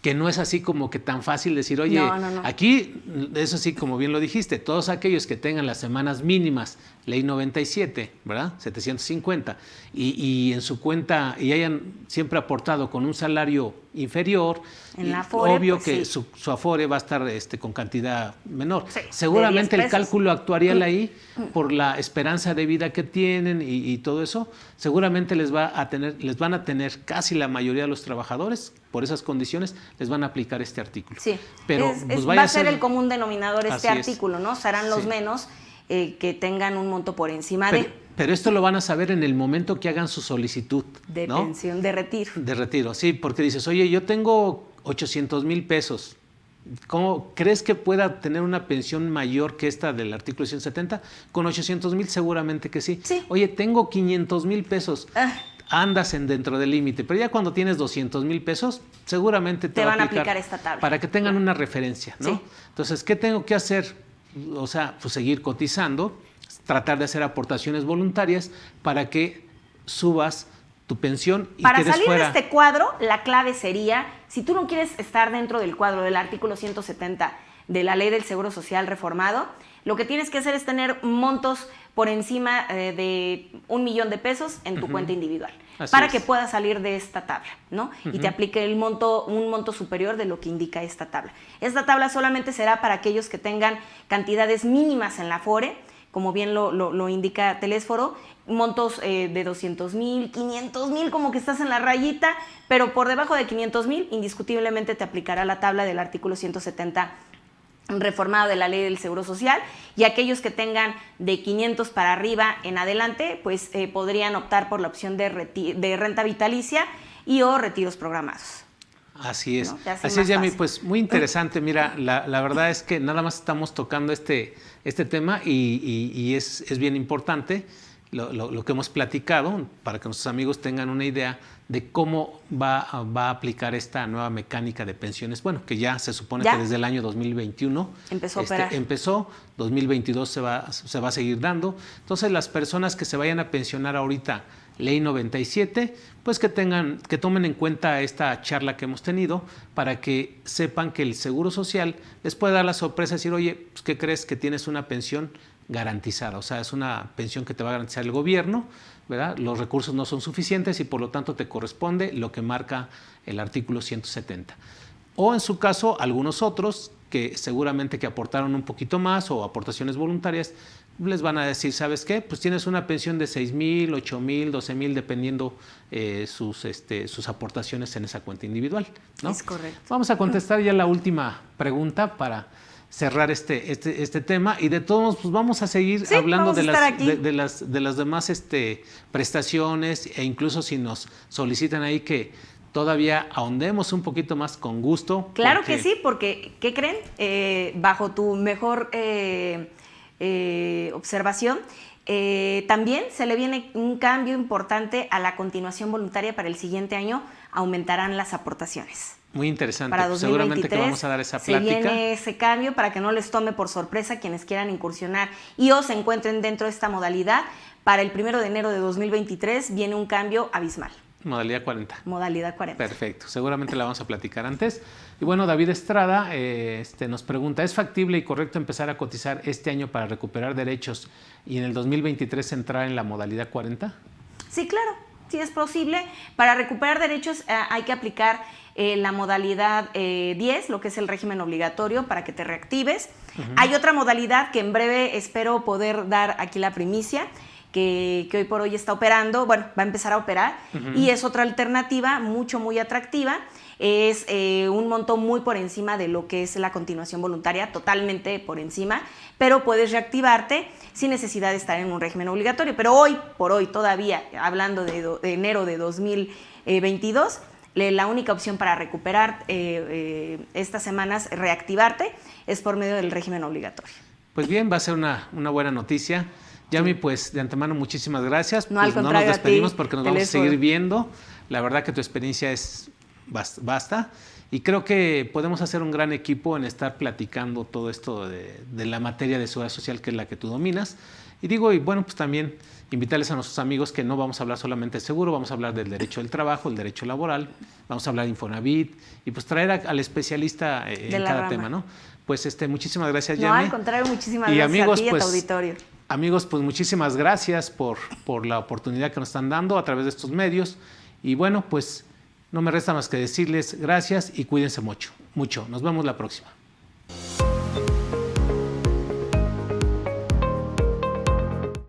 A: que no es así como que tan fácil decir, oye, aquí, eso sí, como bien lo dijiste, todos aquellos que tengan las semanas mínimas, ley 97, ¿verdad? 750, y en su cuenta, y hayan siempre aportado con un salario inferior,
B: en la Afore,
A: obvio
B: pues
A: que
B: sí.
A: su Afore va a estar con cantidad menor.
B: Sí,
A: seguramente el cálculo actuarial ahí, por la esperanza de vida que tienen y todo eso, seguramente les van a tener casi la mayoría de los trabajadores, por esas condiciones, les van a aplicar este artículo.
B: Sí,
A: pero
B: va a ser el común denominador este artículo, ¿no? Serán los menos que tengan un monto por encima
A: Pero esto lo van a saber en el momento que hagan su solicitud.
B: De pensión, de retiro.
A: De retiro, sí, porque dices, oye, yo tengo 800,000 pesos ¿Cómo crees que pueda tener una pensión mayor que esta del artículo 170? Con 800,000 seguramente que sí.
B: Sí.
A: Oye, tengo 500,000 pesos. Andas dentro del límite, pero ya cuando tienes 200,000 pesos, seguramente te
B: van a aplicar esta tabla.
A: Para que tengan una referencia, ¿no?
B: Sí.
A: Entonces, ¿qué tengo que hacer? O sea, pues seguir cotizando, tratar de hacer aportaciones voluntarias para que subas tu pensión y
B: para
A: quedes
B: salir
A: fuera.
B: de este cuadro, la clave sería, si tú no quieres estar dentro del cuadro del artículo 170 de la Ley del Seguro Social reformado, lo que tienes que hacer es tener montos por encima de 1 millón de pesos en tu cuenta individual. Para que puedas salir de esta tabla, ¿no? Y te aplique un monto superior de lo que indica esta tabla. Esta tabla solamente será para aquellos que tengan cantidades mínimas en la Afore, como bien lo indica Telésforo, montos de 200,000, 500,000, como que estás en la rayita, pero por debajo de 500,000, indiscutiblemente te aplicará la tabla del artículo 170 reformado de la Ley del Seguro Social, y aquellos que tengan de 500 para arriba en adelante, pues podrían optar por la opción de renta vitalicia y o retiros programados.
A: Así es,
B: ¿no?
A: Así es, Yami, pues muy interesante. Mira, la verdad es que nada más estamos tocando este tema y es bien importante lo que hemos platicado para que nuestros amigos tengan una idea de cómo va a aplicar esta nueva mecánica de pensiones. Bueno, que ya se supone que desde el año 2021
B: empezó a operar.
A: 2022 se va a seguir dando. Entonces, las personas que se vayan a pensionar ahorita, Ley 97, pues que tomen en cuenta esta charla que hemos tenido para que sepan que el Seguro Social les puede dar la sorpresa de decir, oye, pues, ¿qué crees? Que tienes una pensión garantizada, o sea, es una pensión que te va a garantizar el gobierno, ¿verdad? Los recursos no son suficientes y por lo tanto te corresponde lo que marca el artículo 170. O en su caso, algunos otros que seguramente que aportaron un poquito más o aportaciones voluntarias, les van a decir, ¿sabes qué? Pues tienes una pensión de 6,000, 8,000, 12,000, dependiendo sus aportaciones en esa cuenta individual, ¿no?
B: Es correcto.
A: Vamos a contestar ya la última pregunta para cerrar este tema, y de todos modos pues vamos a seguir hablando de las demás prestaciones, e incluso si nos solicitan ahí que todavía ahondemos un poquito más, con gusto.
B: Claro que sí, porque ¿qué creen? Bajo tu mejor observación, también se le viene un cambio importante a la continuación voluntaria. Para el siguiente año aumentarán las aportaciones.
A: Muy interesante.
B: Para 2023,
A: seguramente que vamos a dar esa plática.
B: Se viene ese cambio para que no les tome por sorpresa quienes quieran incursionar y o se encuentren dentro de esta modalidad. Para el 1 de enero de 2023 viene un cambio abismal.
A: Modalidad 40.
B: Modalidad 40.
A: Perfecto. Seguramente la vamos a platicar antes. Y bueno, David Estrada nos pregunta, ¿es factible y correcto empezar a cotizar este año para recuperar derechos y en el 2023 entrar en la modalidad 40?
B: Sí, claro. Sí es posible. Para recuperar derechos hay que aplicar la modalidad 10, lo que es el régimen obligatorio, para que te reactives. Hay otra modalidad que en breve espero poder dar aquí la primicia, que hoy por hoy está operando, bueno, va a empezar a operar, y es otra alternativa muy atractiva. Es un monto muy por encima de lo que es la continuación voluntaria, totalmente por encima, pero puedes reactivarte sin necesidad de estar en un régimen obligatorio. Pero hoy por hoy, todavía hablando de enero de 2022, la única opción para recuperar estas semanas, reactivarte, es por medio del régimen obligatorio.
A: Pues bien, va a ser una buena noticia. Yami, pues de antemano muchísimas gracias.
B: No,
A: pues
B: al contrario,
A: no nos despedimos
B: a ti,
A: porque nos vamos a seguir viendo. La verdad que tu experiencia es basta, y creo que podemos hacer un gran equipo en estar platicando todo esto de la materia de seguridad social, que es la que tú dominas. Y bueno, pues también invitarles a nuestros amigos que no vamos a hablar solamente de seguro, vamos a hablar del derecho del trabajo, el derecho laboral, vamos a hablar de Infonavit y pues traer al especialista en cada tema, ¿no? Pues muchísimas gracias, Yami.
B: No, al contrario, muchísimas gracias
A: amigos,
B: a ti y a tu auditorio.
A: Amigos, pues muchísimas gracias por la oportunidad que nos están dando a través de estos medios. Y bueno, pues no me resta más que decirles gracias y cuídense mucho. Nos vemos la próxima.